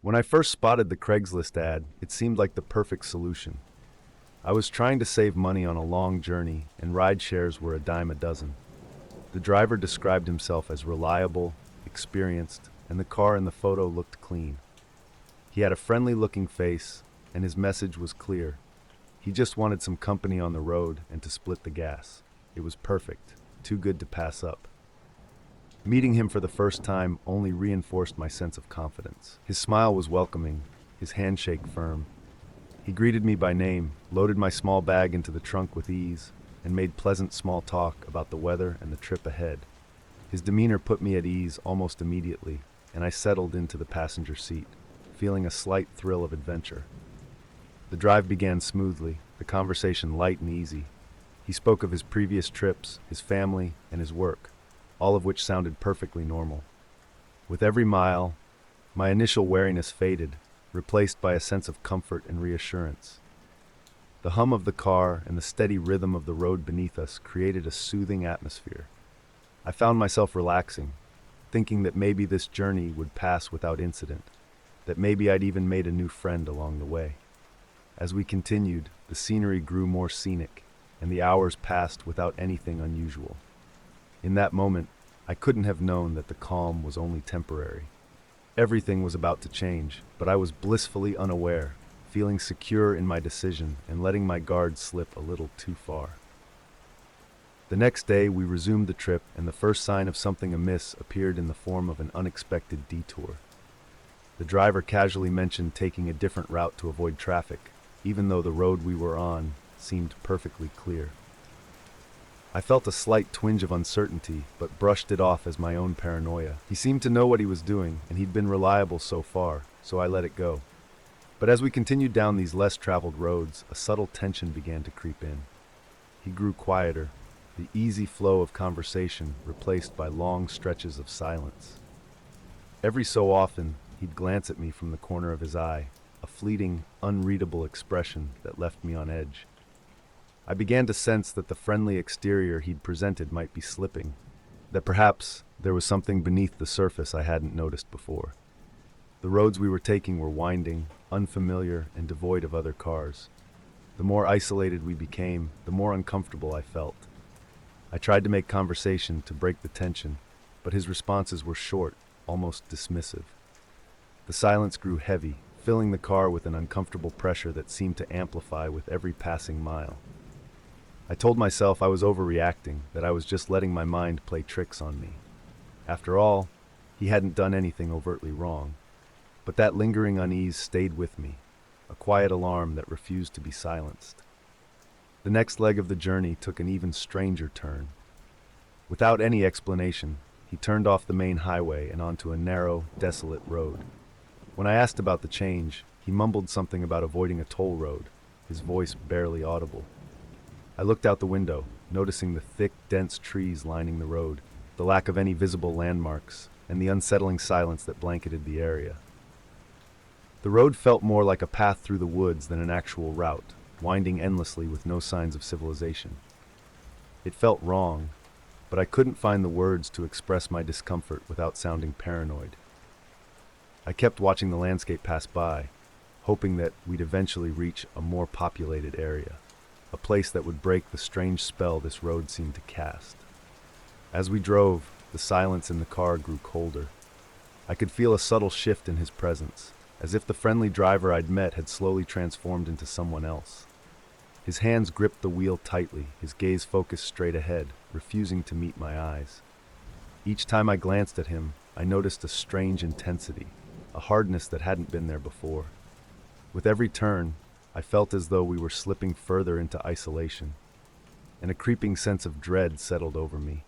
When I first spotted the Craigslist ad, it seemed like the perfect solution. I was trying to save money on a long journey, and ride shares were a dime a dozen. The driver described himself as reliable, experienced, and the car in the photo looked clean. He had a friendly-looking face, and his message was clear. He just wanted some company on the road and to split the gas. It was perfect, too good to pass up. Meeting him for the first time only reinforced my sense of confidence. His smile was welcoming, his handshake firm. He greeted me by name, loaded my small bag into the trunk with ease, and made pleasant small talk about the weather and the trip ahead. His demeanor put me at ease almost immediately, and I settled into the passenger seat, feeling a slight thrill of adventure. The drive began smoothly, the conversation light and easy. He spoke of his previous trips, his family, and his work, all of which sounded perfectly normal. With every mile, my initial wariness faded, replaced by a sense of comfort and reassurance. The hum of the car and the steady rhythm of the road beneath us created a soothing atmosphere. I found myself relaxing, thinking that maybe this journey would pass without incident, that maybe I'd even made a new friend along the way. As we continued, the scenery grew more scenic, and the hours passed without anything unusual. In that moment, I couldn't have known that the calm was only temporary. Everything was about to change, but I was blissfully unaware, feeling secure in my decision and letting my guard slip a little too far. The next day, we resumed the trip, and the first sign of something amiss appeared in the form of an unexpected detour. The driver casually mentioned taking a different route to avoid traffic, even though the road we were on seemed perfectly clear. I felt a slight twinge of uncertainty, but brushed it off as my own paranoia. He seemed to know what he was doing, and he'd been reliable so far, so I let it go. But as we continued down these less traveled roads, a subtle tension began to creep in. He grew quieter, the easy flow of conversation replaced by long stretches of silence. Every so often, he'd glance at me from the corner of his eye, a fleeting, unreadable expression that left me on edge. I began to sense that the friendly exterior he'd presented might be slipping, that perhaps there was something beneath the surface I hadn't noticed before. The roads we were taking were winding, unfamiliar, and devoid of other cars. The more isolated we became, the more uncomfortable I felt. I tried to make conversation to break the tension, but his responses were short, almost dismissive. The silence grew heavy, filling the car with an uncomfortable pressure that seemed to amplify with every passing mile. I told myself I was overreacting, that I was just letting my mind play tricks on me. After all, he hadn't done anything overtly wrong. But that lingering unease stayed with me, a quiet alarm that refused to be silenced. The next leg of the journey took an even stranger turn. Without any explanation, he turned off the main highway and onto a narrow, desolate road. When I asked about the change, he mumbled something about avoiding a toll road, his voice barely audible. I looked out the window, noticing the thick, dense trees lining the road, the lack of any visible landmarks, and the unsettling silence that blanketed the area. The road felt more like a path through the woods than an actual route, winding endlessly with no signs of civilization. It felt wrong, but I couldn't find the words to express my discomfort without sounding paranoid. I kept watching the landscape pass by, hoping that we'd eventually reach a more populated area, a place that would break the strange spell this road seemed to cast. As we drove, the silence in the car grew colder. I could feel a subtle shift in his presence, as if the friendly driver I'd met had slowly transformed into someone else. His hands gripped the wheel tightly, his gaze focused straight ahead, refusing to meet my eyes. Each time I glanced at him, I noticed a strange intensity, a hardness that hadn't been there before. With every turn, I felt as though we were slipping further into isolation, and a creeping sense of dread settled over me.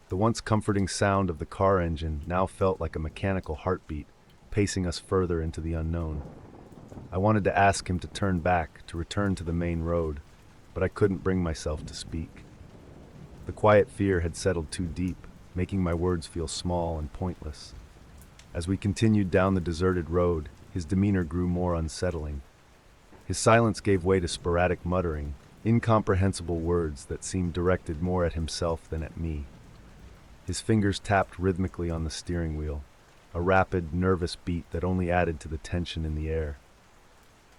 The once comforting sound of the car engine now felt like a mechanical heartbeat, pacing us further into the unknown. I wanted to ask him to turn back, to return to the main road, but I couldn't bring myself to speak. The quiet fear had settled too deep, making my words feel small and pointless. As we continued down the deserted road, his demeanor grew more unsettling. His silence gave way to sporadic muttering, incomprehensible words that seemed directed more at himself than at me. His fingers tapped rhythmically on the steering wheel, a rapid, nervous beat that only added to the tension in the air.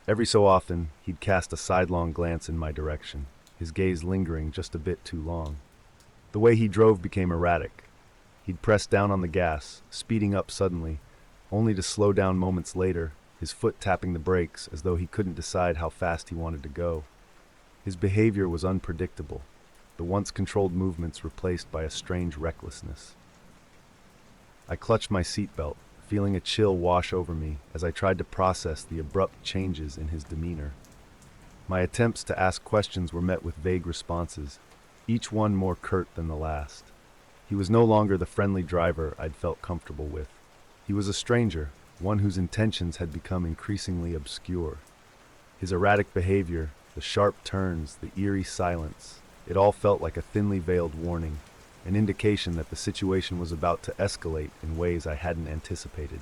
Every so often, he'd cast a sidelong glance in my direction, his gaze lingering just a bit too long. The way he drove became erratic. He'd press down on the gas, speeding up suddenly, only to slow down moments later, his foot tapping the brakes as though he couldn't decide how fast he wanted to go. His behavior was unpredictable, the once controlled movements replaced by a strange recklessness. I clutched my seatbelt, feeling a chill wash over me as I tried to process the abrupt changes in his demeanor. My attempts to ask questions were met with vague responses, each one more curt than the last. He was no longer the friendly driver I'd felt comfortable with. He was a stranger, one whose intentions had become increasingly obscure. His erratic behavior, the sharp turns, the eerie silence, it all felt like a thinly veiled warning, an indication that the situation was about to escalate in ways I hadn't anticipated.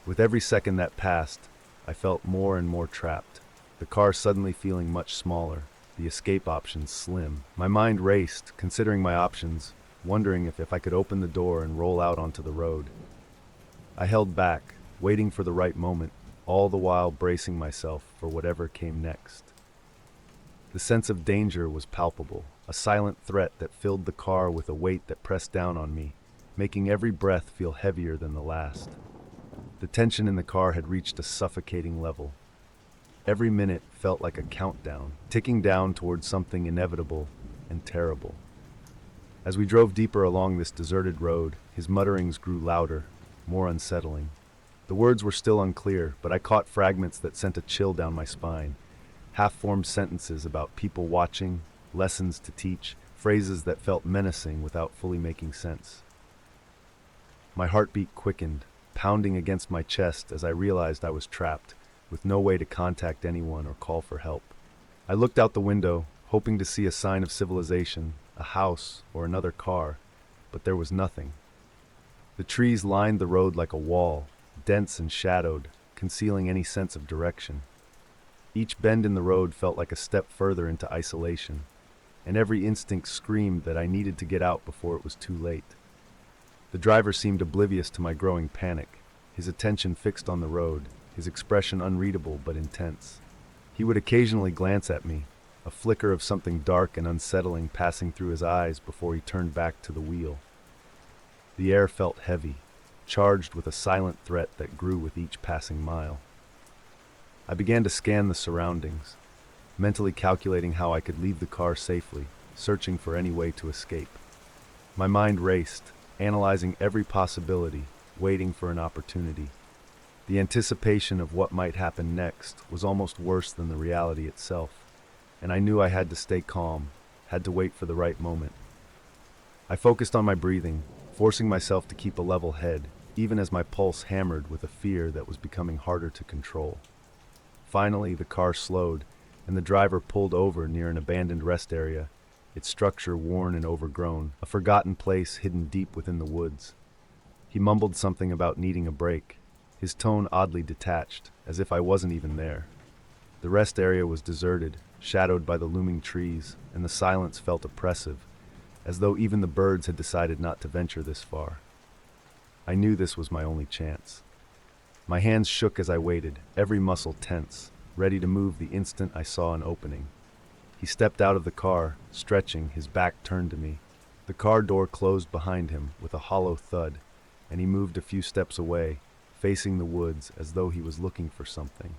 With every second that passed, I felt more and more trapped, the car suddenly feeling much smaller, the escape options slim. My mind raced, considering my options, wondering if I could open the door and roll out onto the road. I held back, waiting for the right moment, all the while bracing myself for whatever came next. The sense of danger was palpable, a silent threat that filled the car with a weight that pressed down on me, making every breath feel heavier than the last. The tension in the car had reached a suffocating level. Every minute felt like a countdown, ticking down towards something inevitable and terrible. As we drove deeper along this deserted road, his mutterings grew louder, more unsettling. The words were still unclear, but I caught fragments that sent a chill down my spine. Half-formed sentences about people watching, lessons to teach, phrases that felt menacing without fully making sense. My heartbeat quickened, pounding against my chest as I realized I was trapped, with no way to contact anyone or call for help. I looked out the window, hoping to see a sign of civilization, a house or another car, but there was nothing. The trees lined the road like a wall, dense and shadowed, concealing any sense of direction. Each bend in the road felt like a step further into isolation, and every instinct screamed that I needed to get out before it was too late. The driver seemed oblivious to my growing panic, his attention fixed on the road, his expression unreadable but intense. He would occasionally glance at me, a flicker of something dark and unsettling passing through his eyes before he turned back to the wheel. The air felt heavy, charged with a silent threat that grew with each passing mile. I began to scan the surroundings, mentally calculating how I could leave the car safely, searching for any way to escape. My mind raced, analyzing every possibility, waiting for an opportunity. The anticipation of what might happen next was almost worse than the reality itself, and I knew I had to stay calm, had to wait for the right moment. I focused on my breathing, forcing myself to keep a level head, even as my pulse hammered with a fear that was becoming harder to control. Finally, the car slowed, and the driver pulled over near an abandoned rest area, its structure worn and overgrown, a forgotten place hidden deep within the woods. He mumbled something about needing a break, his tone oddly detached, as if I wasn't even there. The rest area was deserted, shadowed by the looming trees, and the silence felt oppressive, as though even the birds had decided not to venture this far. I knew this was my only chance. My hands shook as I waited, every muscle tense, ready to move the instant I saw an opening. He stepped out of the car, stretching, his back turned to me. The car door closed behind him with a hollow thud, and he moved a few steps away, facing the woods as though he was looking for something.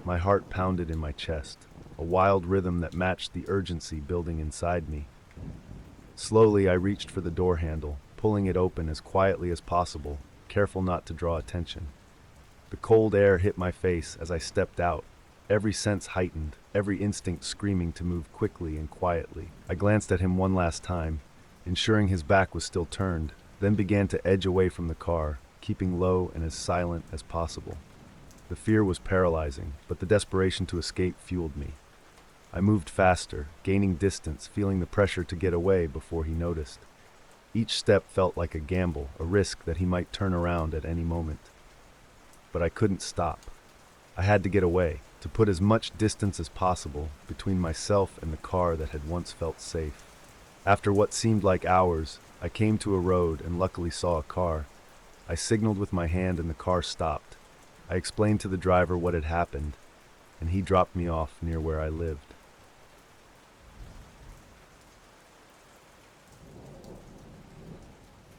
My heart pounded in my chest, a wild rhythm that matched the urgency building inside me. Slowly, I reached for the door handle, pulling it open as quietly as possible, careful not to draw attention. The cold air hit my face as I stepped out, every sense heightened, every instinct screaming to move quickly and quietly. I glanced at him one last time, ensuring his back was still turned, then began to edge away from the car, keeping low and as silent as possible. The fear was paralyzing, but the desperation to escape fueled me. I moved faster, gaining distance, feeling the pressure to get away before he noticed. Each step felt like a gamble, a risk that he might turn around at any moment. But I couldn't stop. I had to get away, to put as much distance as possible between myself and the car that had once felt safe. After what seemed like hours, I came to a road and luckily saw a car. I signaled with my hand and the car stopped. I explained to the driver what had happened, and he dropped me off near where I lived.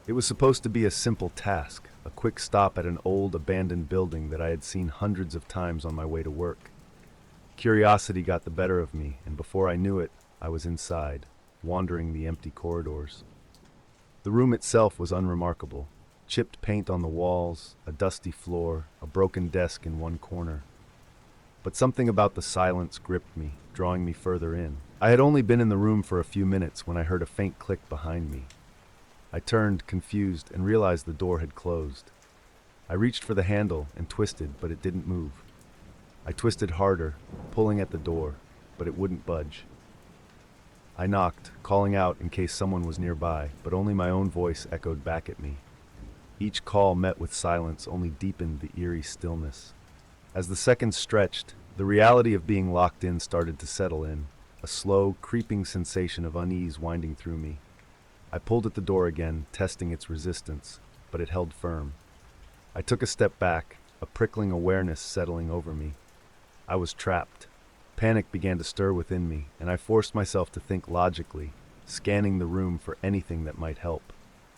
It was supposed to be a simple task, a quick stop at an old, abandoned building that I had seen hundreds of times on my way to work. Curiosity got the better of me, and before I knew it, I was inside, wandering the empty corridors. The room itself was unremarkable. Chipped paint on the walls, a dusty floor, a broken desk in one corner. But something about the silence gripped me, drawing me further in. I had only been in the room for a few minutes when I heard a faint click behind me. I turned, confused, and realized the door had closed. I reached for the handle and twisted, but it didn't move. I twisted harder, pulling at the door, but it wouldn't budge. I knocked, calling out in case someone was nearby, but only my own voice echoed back at me. Each call met with silence only deepened the eerie stillness. As the seconds stretched, the reality of being locked in started to settle in, a slow, creeping sensation of unease winding through me. I pulled at the door again, testing its resistance, but it held firm. I took a step back, a prickling awareness settling over me. I was trapped. Panic began to stir within me, and I forced myself to think logically, scanning the room for anything that might help.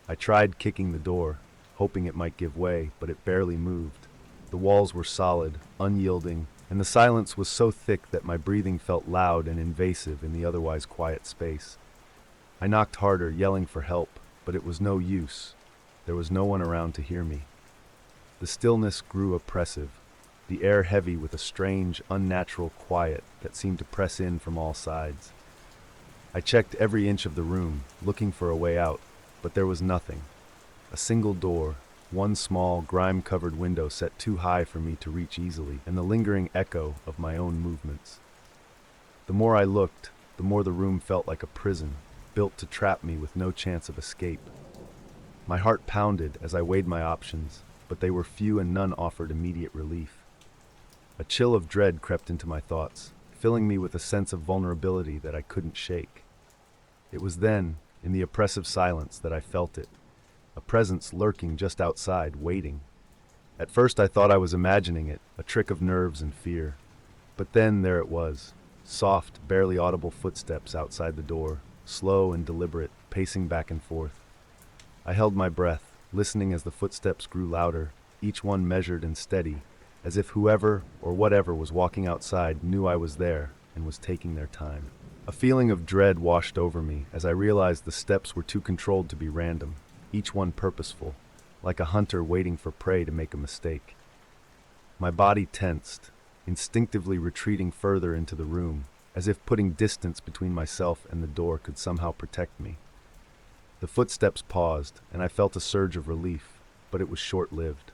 I tried kicking the door, hoping it might give way, but it barely moved. The walls were solid, unyielding, and the silence was so thick that my breathing felt loud and invasive in the otherwise quiet space. I knocked harder, yelling for help, but it was no use. There was no one around to hear me. The stillness grew oppressive, the air heavy with a strange, unnatural quiet that seemed to press in from all sides. I checked every inch of the room, looking for a way out, but there was nothing. A single door, one small, grime-covered window set too high for me to reach easily, and the lingering echo of my own movements. The more I looked, the more the room felt like a prison, built to trap me with no chance of escape. My heart pounded as I weighed my options, but they were few and none offered immediate relief. A chill of dread crept into my thoughts, filling me with a sense of vulnerability that I couldn't shake. It was then, in the oppressive silence, that I felt it, a presence lurking just outside, waiting. At first I thought I was imagining it, a trick of nerves and fear. But then there it was, soft, barely audible footsteps outside the door, slow and deliberate, pacing back and forth. I held my breath, listening as the footsteps grew louder, each one measured and steady, as if whoever or whatever was walking outside knew I was there and was taking their time. A feeling of dread washed over me as I realized the steps were too controlled to be random, each one purposeful, like a hunter waiting for prey to make a mistake. My body tensed, instinctively retreating further into the room, as if putting distance between myself and the door could somehow protect me. The footsteps paused, and I felt a surge of relief, but it was short-lived.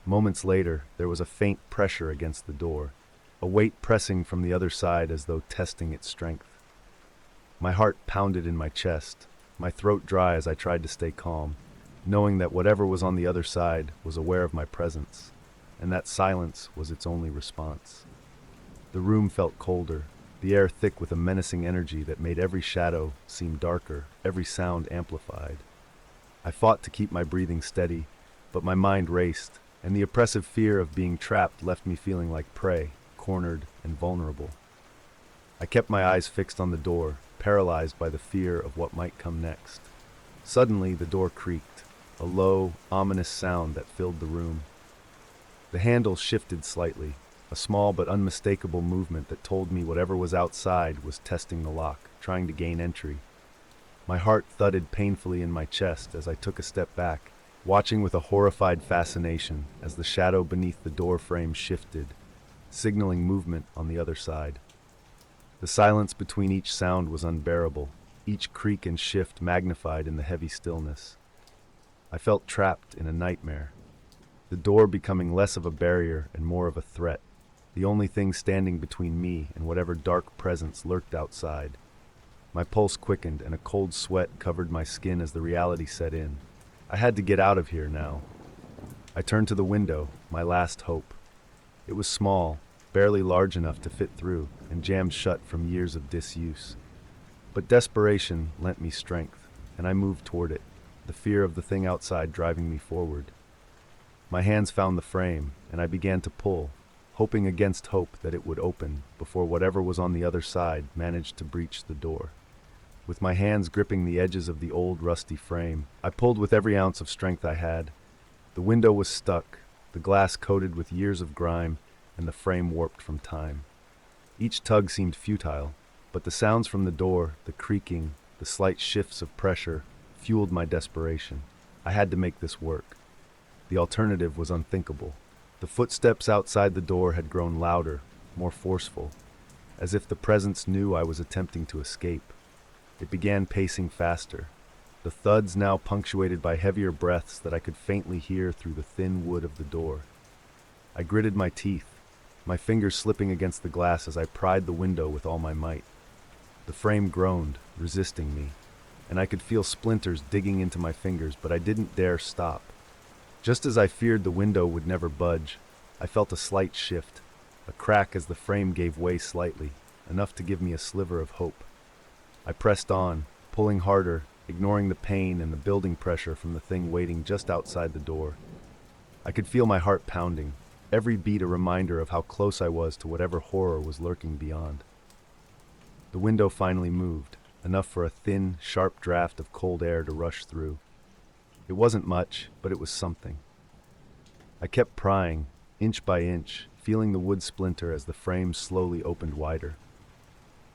Moments later, there was a faint pressure against the door, a weight pressing from the other side as though testing its strength. My heart pounded in my chest, my throat dry as I tried to stay calm, knowing that whatever was on the other side was aware of my presence, and that silence was its only response. The room felt colder, the air thick with a menacing energy that made every shadow seem darker, every sound amplified. I fought to keep my breathing steady, but my mind raced, and the oppressive fear of being trapped left me feeling like prey, cornered and vulnerable. I kept my eyes fixed on the door, paralyzed by the fear of what might come next. Suddenly, the door creaked, a low, ominous sound that filled the room. The handle shifted slightly, a small but unmistakable movement that told me whatever was outside was testing the lock, trying to gain entry. My heart thudded painfully in my chest as I took a step back, watching with a horrified fascination as the shadow beneath the door frame shifted, signaling movement on the other side. The silence between each sound was unbearable, each creak and shift magnified in the heavy stillness. I felt trapped in a nightmare, the door becoming less of a barrier and more of a threat, the only thing standing between me and whatever dark presence lurked outside. My pulse quickened and a cold sweat covered my skin as the reality set in. I had to get out of here now. I turned to the window, my last hope. It was small, barely large enough to fit through, and jammed shut from years of disuse. But desperation lent me strength, and I moved toward it, the fear of the thing outside driving me forward. My hands found the frame, and I began to pull, hoping against hope that it would open before whatever was on the other side managed to breach the door. With my hands gripping the edges of the old rusty frame, I pulled with every ounce of strength I had. The window was stuck, the glass coated with years of grime, and the frame warped from time. Each tug seemed futile, but the sounds from the door, the creaking, the slight shifts of pressure, fueled my desperation. I had to make this work. The alternative was unthinkable. The footsteps outside the door had grown louder, more forceful, as if the presence knew I was attempting to escape. It began pacing faster, the thuds now punctuated by heavier breaths that I could faintly hear through the thin wood of the door. I gritted my teeth, my fingers slipping against the glass as I pried the window with all my might. The frame groaned, resisting me, and I could feel splinters digging into my fingers, but I didn't dare stop. Just as I feared the window would never budge, I felt a slight shift, a crack as the frame gave way slightly, enough to give me a sliver of hope. I pressed on, pulling harder, ignoring the pain and the building pressure from the thing waiting just outside the door. I could feel my heart pounding, every beat a reminder of how close I was to whatever horror was lurking beyond. The window finally moved, enough for a thin, sharp draft of cold air to rush through. It wasn't much, but it was something. I kept prying, inch by inch, feeling the wood splinter as the frame slowly opened wider.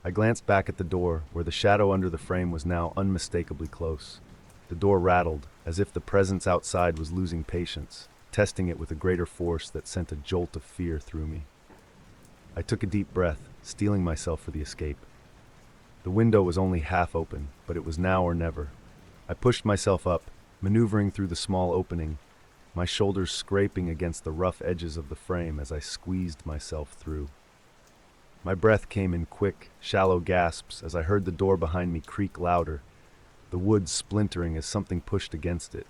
I glanced back at the door, where the shadow under the frame was now unmistakably close. The door rattled, as if the presence outside was losing patience, testing it with a greater force that sent a jolt of fear through me. I took a deep breath, steeling myself for the escape. The window was only half open, but it was now or never. I pushed myself up, maneuvering through the small opening, my shoulders scraping against the rough edges of the frame as I squeezed myself through. My breath came in quick, shallow gasps as I heard the door behind me creak louder, the wood splintering as something pushed against it.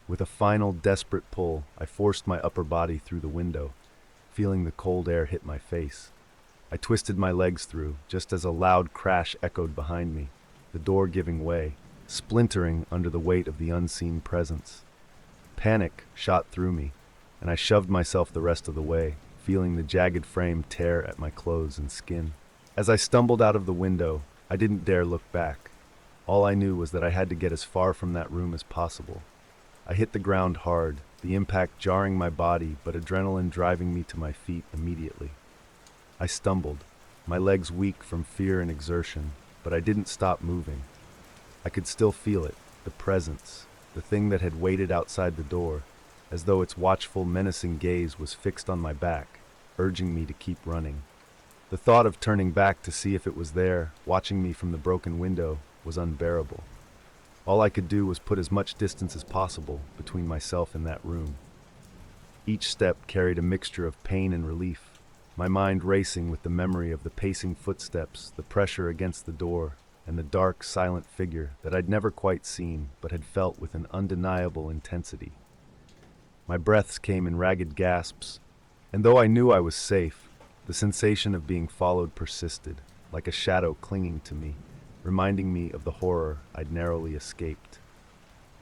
With a final, desperate pull, I forced my upper body through the window, feeling the cold air hit my face. I twisted my legs through, just as a loud crash echoed behind me, the door giving way, splintering under the weight of the unseen presence. Panic shot through me, and I shoved myself the rest of the way, feeling the jagged frame tear at my clothes and skin. As I stumbled out of the window, I didn't dare look back. All I knew was that I had to get as far from that room as possible. I hit the ground hard, the impact jarring my body, but adrenaline driving me to my feet immediately. I stumbled, my legs weak from fear and exertion, but I didn't stop moving. I could still feel it, the presence, the thing that had waited outside the door, as though its watchful, menacing gaze was fixed on my back, urging me to keep running. The thought of turning back to see if it was there, watching me from the broken window, was unbearable. All I could do was put as much distance as possible between myself and that room. Each step carried a mixture of pain and relief, my mind racing with the memory of the pacing footsteps, the pressure against the door, and the dark, silent figure that I'd never quite seen but had felt with an undeniable intensity. My breaths came in ragged gasps, and though I knew I was safe, the sensation of being followed persisted, like a shadow clinging to me, reminding me of the horror I'd narrowly escaped.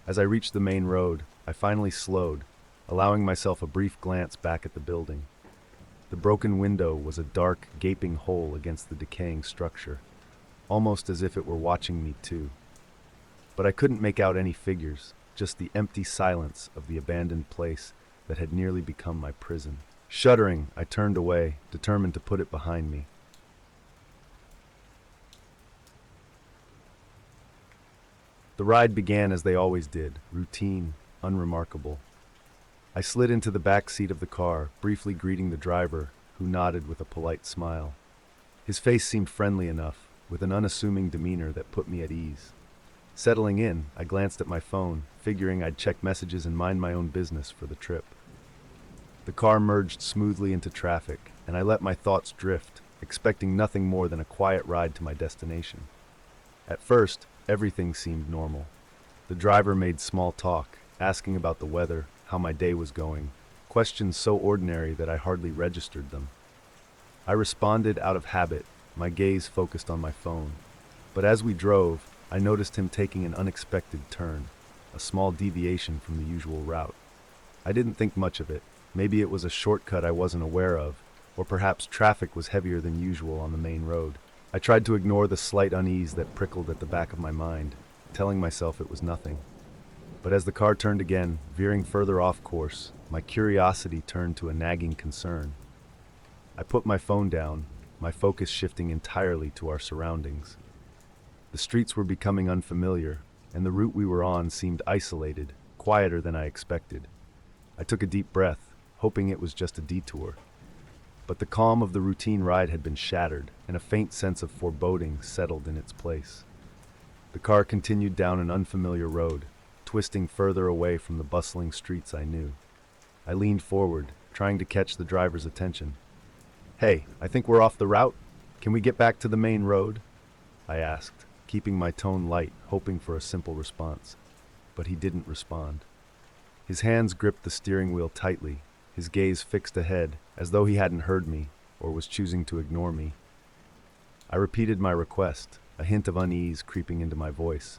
As I reached the main road, I finally slowed, allowing myself a brief glance back at the building. The broken window was a dark, gaping hole against the decaying structure, almost as if it were watching me too. But I couldn't make out any figures, just the empty silence of the abandoned place that had nearly become my prison. Shuddering, I turned away, determined to put it behind me. The ride began as they always did, routine, unremarkable. I slid into the back seat of the car, briefly greeting the driver, who nodded with a polite smile. His face seemed friendly enough, with an unassuming demeanor that put me at ease. Settling in, I glanced at my phone, figuring I'd check messages and mind my own business for the trip. The car merged smoothly into traffic, and I let my thoughts drift, expecting nothing more than a quiet ride to my destination. At first, everything seemed normal. The driver made small talk, asking about the weather, how my day was going, questions so ordinary that I hardly registered them. I responded out of habit, my gaze focused on my phone. But as we drove, I noticed him taking an unexpected turn, a small deviation from the usual route. I didn't think much of it. Maybe it was a shortcut I wasn't aware of, or perhaps traffic was heavier than usual on the main road. I tried to ignore the slight unease that prickled at the back of my mind, telling myself it was nothing. But as the car turned again, veering further off course, my curiosity turned to a nagging concern. I put my phone down, my focus shifting entirely to our surroundings. The streets were becoming unfamiliar, and the route we were on seemed isolated, quieter than I expected. I took a deep breath, hoping it was just a detour. But the calm of the routine ride had been shattered, and a faint sense of foreboding settled in its place. The car continued down an unfamiliar road, twisting further away from the bustling streets I knew. I leaned forward, trying to catch the driver's attention. "Hey, I think we're off the route. Can we get back to the main road?" I asked, keeping my tone light, hoping for a simple response. But he didn't respond. His hands gripped the steering wheel tightly, his gaze fixed ahead, as though he hadn't heard me, or was choosing to ignore me. I repeated my request, a hint of unease creeping into my voice.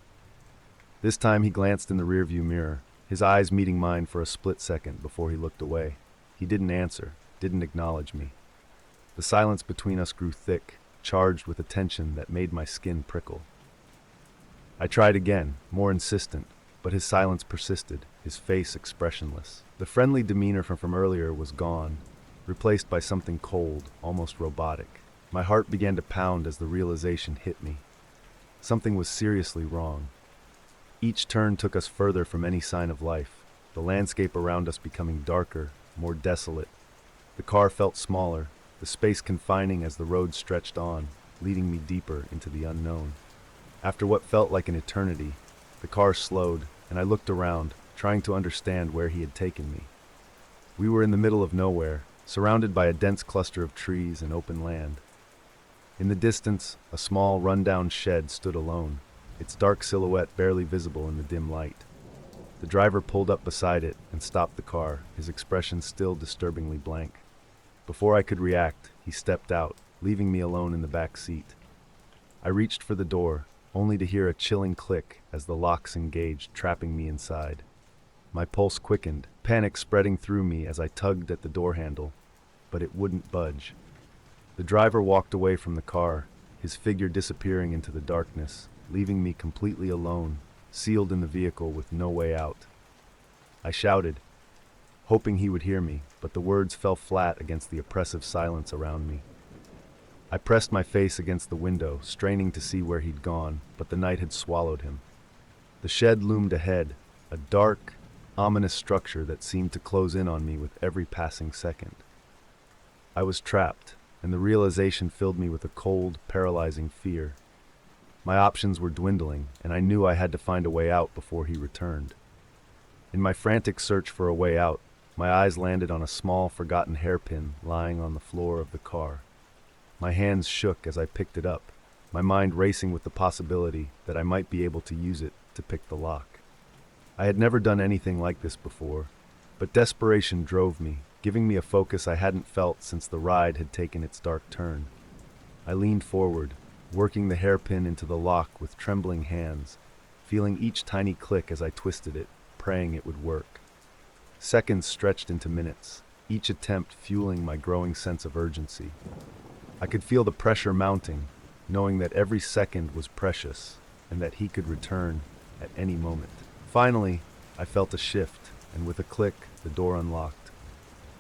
This time he glanced in the rearview mirror, his eyes meeting mine for a split second before he looked away. He didn't answer, didn't acknowledge me. The silence between us grew thick, charged with a tension that made my skin prickle. I tried again, more insistent, but his silence persisted, his face expressionless. The friendly demeanor from earlier was gone, replaced by something cold, almost robotic. My heart began to pound as the realization hit me. Something was seriously wrong. Each turn took us further from any sign of life, the landscape around us becoming darker, more desolate. The car felt smaller, the space confining as the road stretched on, leading me deeper into the unknown. After what felt like an eternity, the car slowed, and I looked around, trying to understand where he had taken me. We were in the middle of nowhere, surrounded by a dense cluster of trees and open land. In the distance, a small, run-down shed stood alone, its dark silhouette barely visible in the dim light. The driver pulled up beside it and stopped the car, his expression still disturbingly blank. Before I could react, he stepped out, leaving me alone in the back seat. I reached for the door, only to hear a chilling click as the locks engaged, trapping me inside. My pulse quickened, panic spreading through me as I tugged at the door handle, but it wouldn't budge. The driver walked away from the car, his figure disappearing into the darkness, leaving me completely alone, sealed in the vehicle with no way out. I shouted, hoping he would hear me, but the words fell flat against the oppressive silence around me. I pressed my face against the window, straining to see where he'd gone, but the night had swallowed him. The shed loomed ahead, a dark, ominous structure that seemed to close in on me with every passing second. I was trapped, and the realization filled me with a cold, paralyzing fear. My options were dwindling, and I knew I had to find a way out before he returned. In my frantic search for a way out, my eyes landed on a small, forgotten hairpin lying on the floor of the car. My hands shook as I picked it up, my mind racing with the possibility that I might be able to use it to pick the lock. I had never done anything like this before, but desperation drove me, giving me a focus I hadn't felt since the ride had taken its dark turn. I leaned forward, working the hairpin into the lock with trembling hands, feeling each tiny click as I twisted it, praying it would work. Seconds stretched into minutes, each attempt fueling my growing sense of urgency. I could feel the pressure mounting, knowing that every second was precious and that he could return at any moment. Finally, I felt a shift, and with a click, the door unlocked.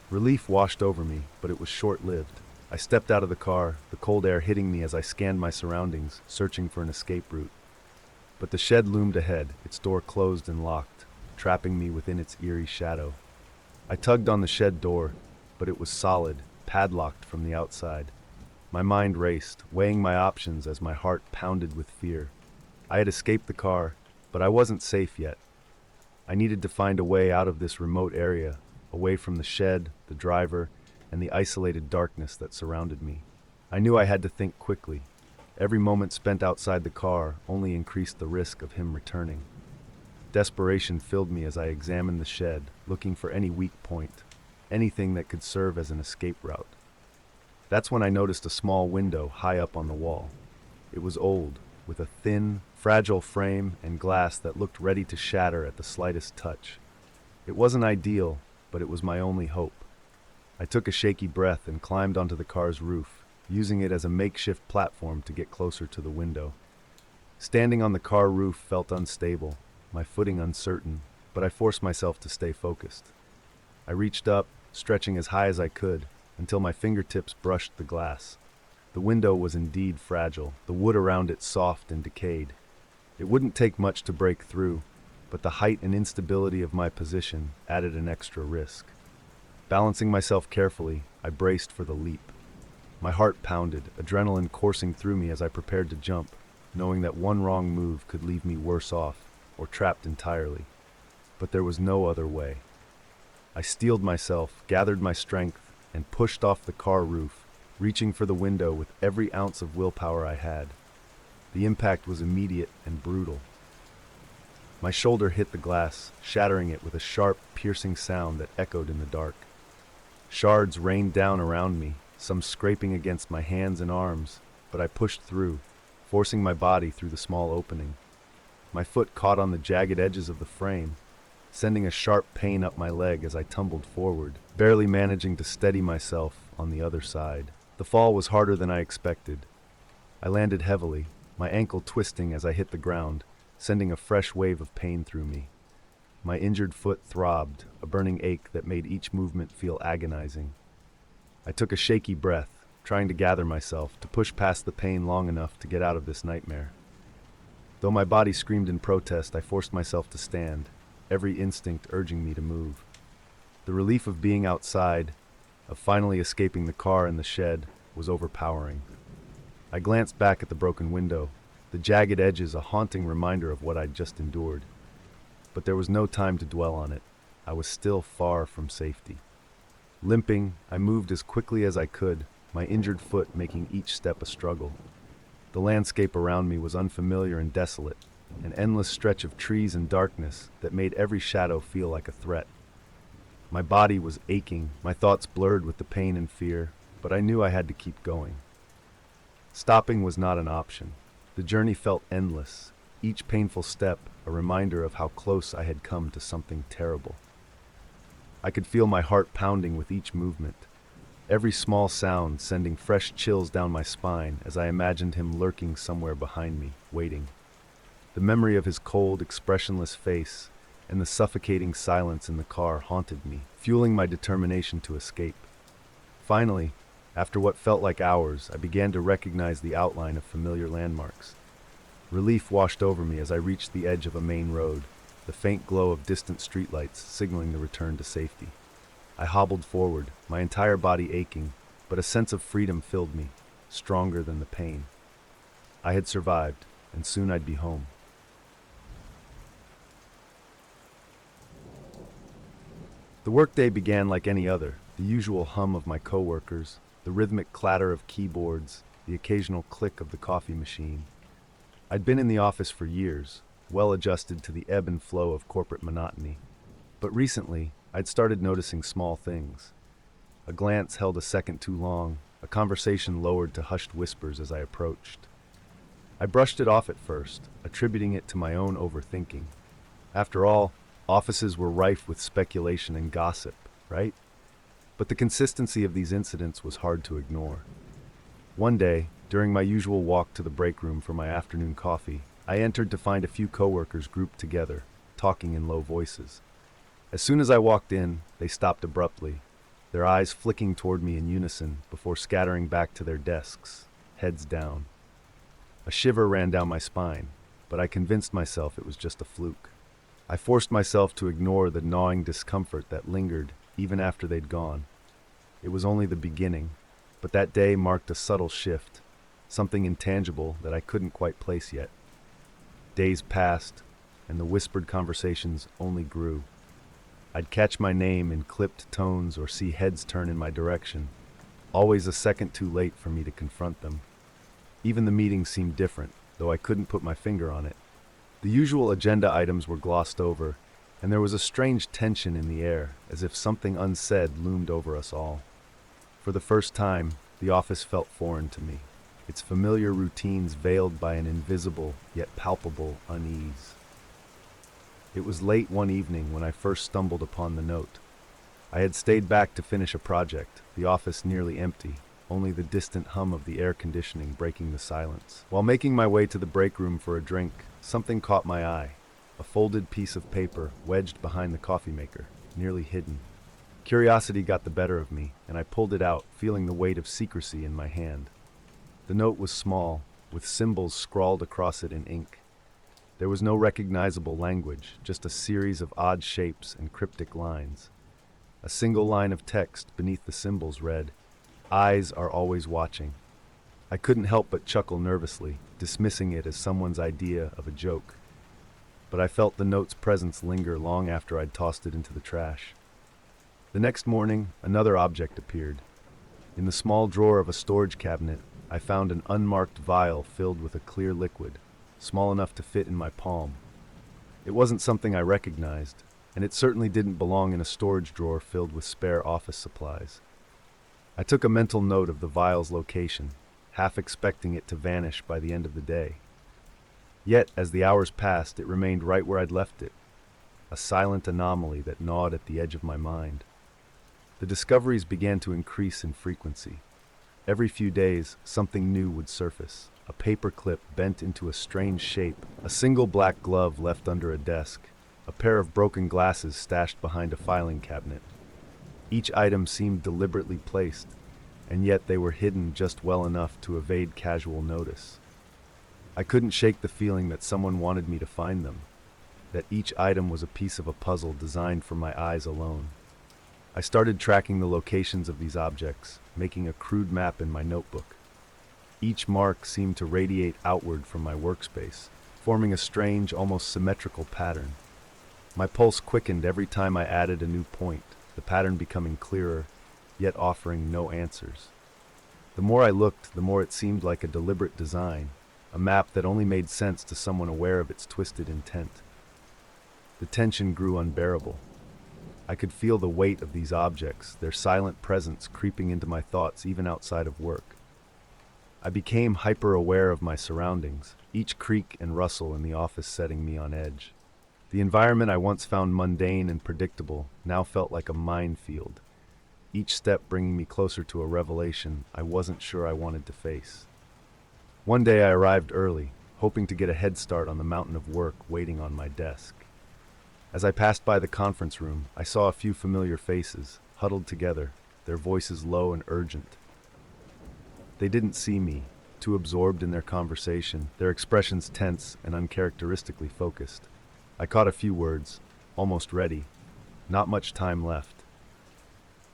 Relief washed over me, but it was short-lived. I stepped out of the car, the cold air hitting me as I scanned my surroundings, searching for an escape route. But the shed loomed ahead, its door closed and locked, trapping me within its eerie shadow. I tugged on the shed door, but it was solid, padlocked from the outside. My mind raced, weighing my options as my heart pounded with fear. I had escaped the car, but I wasn't safe yet. I needed to find a way out of this remote area, away from the shed, the driver, and the isolated darkness that surrounded me. I knew I had to think quickly. Every moment spent outside the car only increased the risk of him returning. Desperation filled me as I examined the shed, looking for any weak point, anything that could serve as an escape route. That's when I noticed a small window high up on the wall. It was old, with a thin, fragile frame and glass that looked ready to shatter at the slightest touch. It wasn't ideal, but it was my only hope. I took a shaky breath and climbed onto the car's roof, using it as a makeshift platform to get closer to the window. Standing on the car roof felt unstable, my footing uncertain, but I forced myself to stay focused. I reached up, stretching as high as I could, until my fingertips brushed the glass. The window was indeed fragile, the wood around it soft and decayed. It wouldn't take much to break through, but the height and instability of my position added an extra risk. Balancing myself carefully, I braced for the leap. My heart pounded, adrenaline coursing through me as I prepared to jump, knowing that one wrong move could leave me worse off, or trapped entirely. But there was no other way. I steeled myself, gathered my strength, and pushed off the car roof, reaching for the window with every ounce of willpower I had. The impact was immediate and brutal. My shoulder hit the glass, shattering it with a sharp, piercing sound that echoed in the dark. Shards rained down around me, some scraping against my hands and arms, but I pushed through, forcing my body through the small opening. My foot caught on the jagged edges of the frame, sending a sharp pain up my leg as I tumbled forward, barely managing to steady myself on the other side. The fall was harder than I expected. I landed heavily, my ankle twisting as I hit the ground, sending a fresh wave of pain through me. My injured foot throbbed, a burning ache that made each movement feel agonizing. I took a shaky breath, trying to gather myself, to push past the pain long enough to get out of this nightmare. Though my body screamed in protest, I forced myself to stand, every instinct urging me to move. The relief of being outside, of finally escaping the car and the shed, was overpowering. I glanced back at the broken window, the jagged edges a haunting reminder of what I'd just endured. But there was no time to dwell on it. I was still far from safety. Limping, I moved as quickly as I could, my injured foot making each step a struggle. The landscape around me was unfamiliar and desolate, an endless stretch of trees and darkness that made every shadow feel like a threat. My body was aching, my thoughts blurred with the pain and fear, but I knew I had to keep going. Stopping was not an option. The journey felt endless, each painful step a reminder of how close I had come to something terrible. I could feel my heart pounding with each movement, every small sound sending fresh chills down my spine as I imagined him lurking somewhere behind me, waiting. The memory of his cold, expressionless face and the suffocating silence in the car haunted me, fueling my determination to escape. Finally, after what felt like hours, I began to recognize the outline of familiar landmarks. Relief washed over me as I reached the edge of a main road, the faint glow of distant streetlights signaling the return to safety. I hobbled forward, my entire body aching, but a sense of freedom filled me, stronger than the pain. I had survived, and soon I'd be home. The workday began like any other, the usual hum of my coworkers, the rhythmic clatter of keyboards, the occasional click of the coffee machine. I'd been in the office for years, well adjusted to the ebb and flow of corporate monotony. But recently, I'd started noticing small things. A glance held a second too long, a conversation lowered to hushed whispers as I approached. I brushed it off at first, attributing it to my own overthinking. After all, offices were rife with speculation and gossip, right? But the consistency of these incidents was hard to ignore. One day, during my usual walk to the break room for my afternoon coffee, I entered to find a few coworkers grouped together, talking in low voices. As soon as I walked in, they stopped abruptly, their eyes flicking toward me in unison before scattering back to their desks, heads down. A shiver ran down my spine, but I convinced myself it was just a fluke. I forced myself to ignore the gnawing discomfort that lingered even after they'd gone. It was only the beginning, but that day marked a subtle shift, something intangible that I couldn't quite place yet. Days passed, and the whispered conversations only grew. I'd catch my name in clipped tones or see heads turn in my direction, always a second too late for me to confront them. Even the meetings seemed different, though I couldn't put my finger on it. The usual agenda items were glossed over, and there was a strange tension in the air, as if something unsaid loomed over us all. For the first time, the office felt foreign to me, its familiar routines veiled by an invisible yet palpable unease. It was late one evening when I first stumbled upon the note. I had stayed back to finish a project, the office nearly empty, only the distant hum of the air conditioning breaking the silence. While making my way to the break room for a drink, something caught my eye. A folded piece of paper wedged behind the coffee maker, nearly hidden. Curiosity got the better of me, and I pulled it out, feeling the weight of secrecy in my hand. The note was small, with symbols scrawled across it in ink. There was no recognizable language, just a series of odd shapes and cryptic lines. A single line of text beneath the symbols read, "Eyes are always watching." I couldn't help but chuckle nervously, dismissing it as someone's idea of a joke. But I felt the note's presence linger long after I'd tossed it into the trash. The next morning, another object appeared. In the small drawer of a storage cabinet, I found an unmarked vial filled with a clear liquid, small enough to fit in my palm. It wasn't something I recognized, and it certainly didn't belong in a storage drawer filled with spare office supplies. I took a mental note of the vial's location, half expecting it to vanish by the end of the day. Yet, as the hours passed, it remained right where I'd left it, a silent anomaly that gnawed at the edge of my mind. The discoveries began to increase in frequency. Every few days, something new would surface. A paper clip bent into a strange shape, a single black glove left under a desk, a pair of broken glasses stashed behind a filing cabinet. Each item seemed deliberately placed, and yet they were hidden just well enough to evade casual notice. I couldn't shake the feeling that someone wanted me to find them, that each item was a piece of a puzzle designed for my eyes alone. I started tracking the locations of these objects, making a crude map in my notebook. Each mark seemed to radiate outward from my workspace, forming a strange, almost symmetrical pattern. My pulse quickened every time I added a new point, the pattern becoming clearer, yet offering no answers. The more I looked, the more it seemed like a deliberate design, a map that only made sense to someone aware of its twisted intent. The tension grew unbearable. I could feel the weight of these objects, their silent presence creeping into my thoughts even outside of work. I became hyper-aware of my surroundings, each creak and rustle in the office setting me on edge. The environment I once found mundane and predictable now felt like a minefield, each step bringing me closer to a revelation I wasn't sure I wanted to face. One day I arrived early, hoping to get a head start on the mountain of work waiting on my desk. As I passed by the conference room, I saw a few familiar faces, huddled together, their voices low and urgent. They didn't see me, too absorbed in their conversation, their expressions tense and uncharacteristically focused. I caught a few words, almost ready. Not much time left.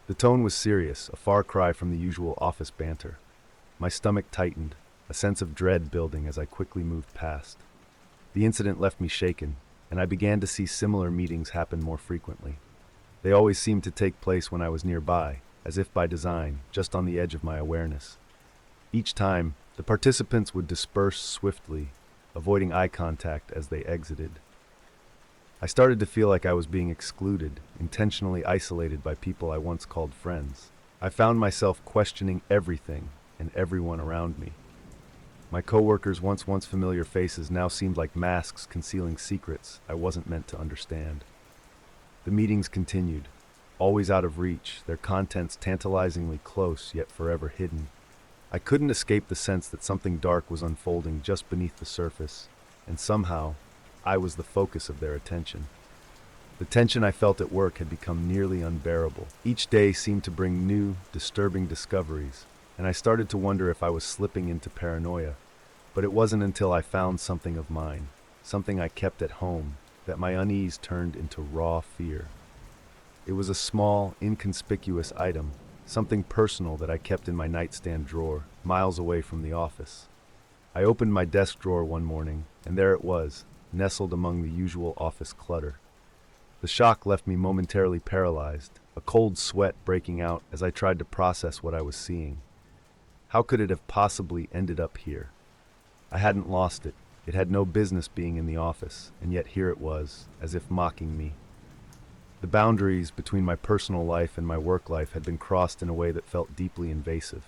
The tone was serious, a far cry from the usual office banter. My stomach tightened, a sense of dread building as I quickly moved past. The incident left me shaken, and I began to see similar meetings happen more frequently. They always seemed to take place when I was nearby, as if by design, just on the edge of my awareness. Each time, the participants would disperse swiftly, avoiding eye contact as they exited. I started to feel like I was being excluded, intentionally isolated by people I once called friends. I found myself questioning everything and everyone around me. My coworkers' once familiar faces now seemed like masks concealing secrets I wasn't meant to understand. The meetings continued, always out of reach, their contents tantalizingly close yet forever hidden. I couldn't escape the sense that something dark was unfolding just beneath the surface, and somehow, I was the focus of their attention. The tension I felt at work had become nearly unbearable. Each day seemed to bring new, disturbing discoveries, and I started to wonder if I was slipping into paranoia. But it wasn't until I found something of mine, something I kept at home, that my unease turned into raw fear. It was a small, inconspicuous item, something personal that I kept in my nightstand drawer, miles away from the office. I opened my desk drawer one morning, and there it was, nestled among the usual office clutter. The shock left me momentarily paralyzed, a cold sweat breaking out as I tried to process what I was seeing. How could it have possibly ended up here? I hadn't lost it. It had no business being in the office, and yet here it was, as if mocking me. The boundaries between my personal life and my work life had been crossed in a way that felt deeply invasive.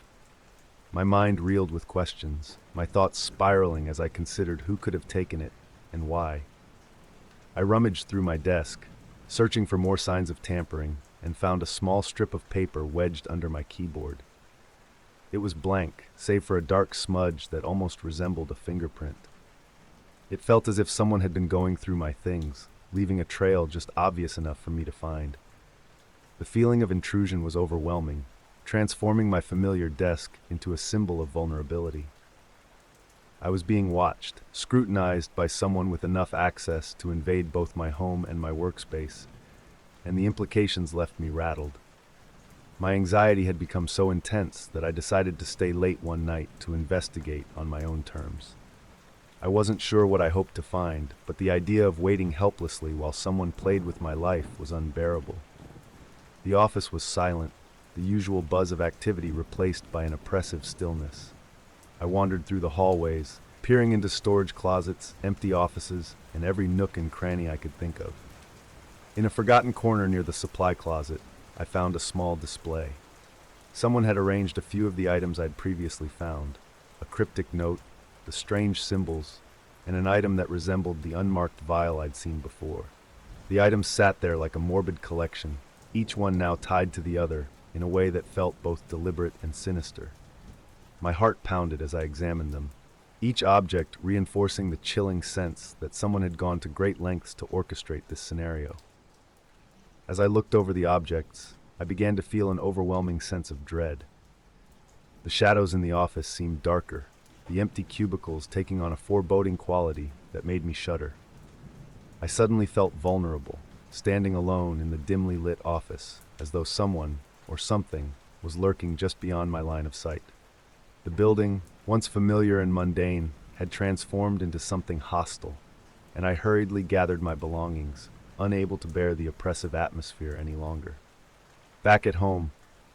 My mind reeled with questions, my thoughts spiraling as I considered who could have taken it and why. I rummaged through my desk, searching for more signs of tampering, and found a small strip of paper wedged under my keyboard. It was blank, save for a dark smudge that almost resembled a fingerprint. It felt as if someone had been going through my things, leaving a trail just obvious enough for me to find. The feeling of intrusion was overwhelming, transforming my familiar desk into a symbol of vulnerability. I was being watched, scrutinized by someone with enough access to invade both my home and my workspace, and the implications left me rattled. My anxiety had become so intense that I decided to stay late one night to investigate on my own terms. I wasn't sure what I hoped to find, but the idea of waiting helplessly while someone played with my life was unbearable. The office was silent, the usual buzz of activity replaced by an oppressive stillness. I wandered through the hallways, peering into storage closets, empty offices, and every nook and cranny I could think of. In a forgotten corner near the supply closet, I found a small display. Someone had arranged a few of the items I'd previously found: a cryptic note, the strange symbols, and an item that resembled the unmarked vial I'd seen before. The items sat there like a morbid collection, each one now tied to the other in a way that felt both deliberate and sinister. My heart pounded as I examined them, each object reinforcing the chilling sense that someone had gone to great lengths to orchestrate this scenario. As I looked over the objects, I began to feel an overwhelming sense of dread. The shadows in the office seemed darker, the empty cubicles taking on a foreboding quality that made me shudder. I suddenly felt vulnerable, standing alone in the dimly lit office, as though someone, or something, was lurking just beyond my line of sight. The building, once familiar and mundane, had transformed into something hostile, and I hurriedly gathered my belongings, unable to bear the oppressive atmosphere any longer. Back at home,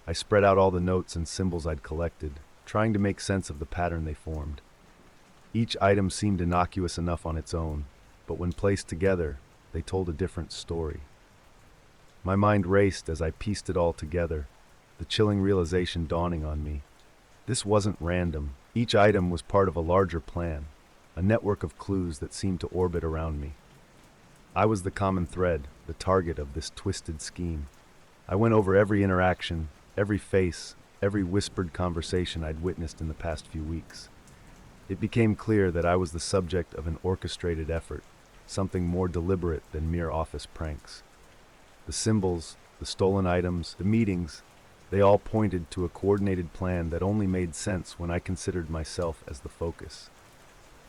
I spread out all the notes and symbols I'd collected, trying to make sense of the pattern they formed. Each item seemed innocuous enough on its own, but when placed together, they told a different story. My mind raced as I pieced it all together, the chilling realization dawning on me. This wasn't random. Each item was part of a larger plan, a network of clues that seemed to orbit around me. I was the common thread, the target of this twisted scheme. I went over every interaction, every face, every whispered conversation I'd witnessed in the past few weeks. It became clear that I was the subject of an orchestrated effort, something more deliberate than mere office pranks. The symbols, the stolen items, the meetings, they all pointed to a coordinated plan that only made sense when I considered myself as the focus.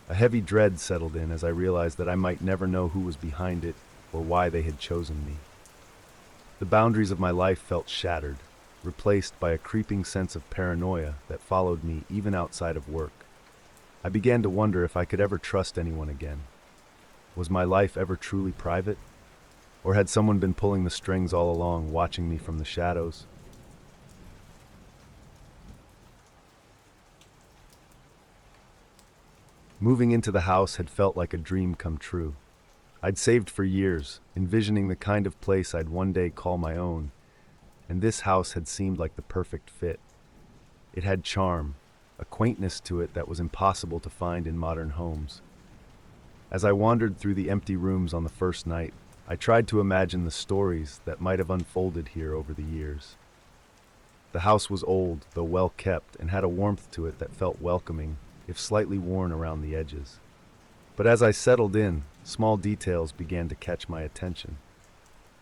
A heavy dread settled in as I realized that I might never know who was behind it or why they had chosen me. The boundaries of my life felt shattered, replaced by a creeping sense of paranoia that followed me even outside of work. I began to wonder if I could ever trust anyone again. Was my life ever truly private? Or had someone been pulling the strings all along, watching me from the shadows? Moving into the house had felt like a dream come true. I'd saved for years, envisioning the kind of place I'd one day call my own, and this house had seemed like the perfect fit. It had charm, a quaintness to it that was impossible to find in modern homes. As I wandered through the empty rooms on the first night, I tried to imagine the stories that might have unfolded here over the years. The house was old, though well kept, and had a warmth to it that felt welcoming, if slightly worn around the edges. But as I settled in, small details began to catch my attention.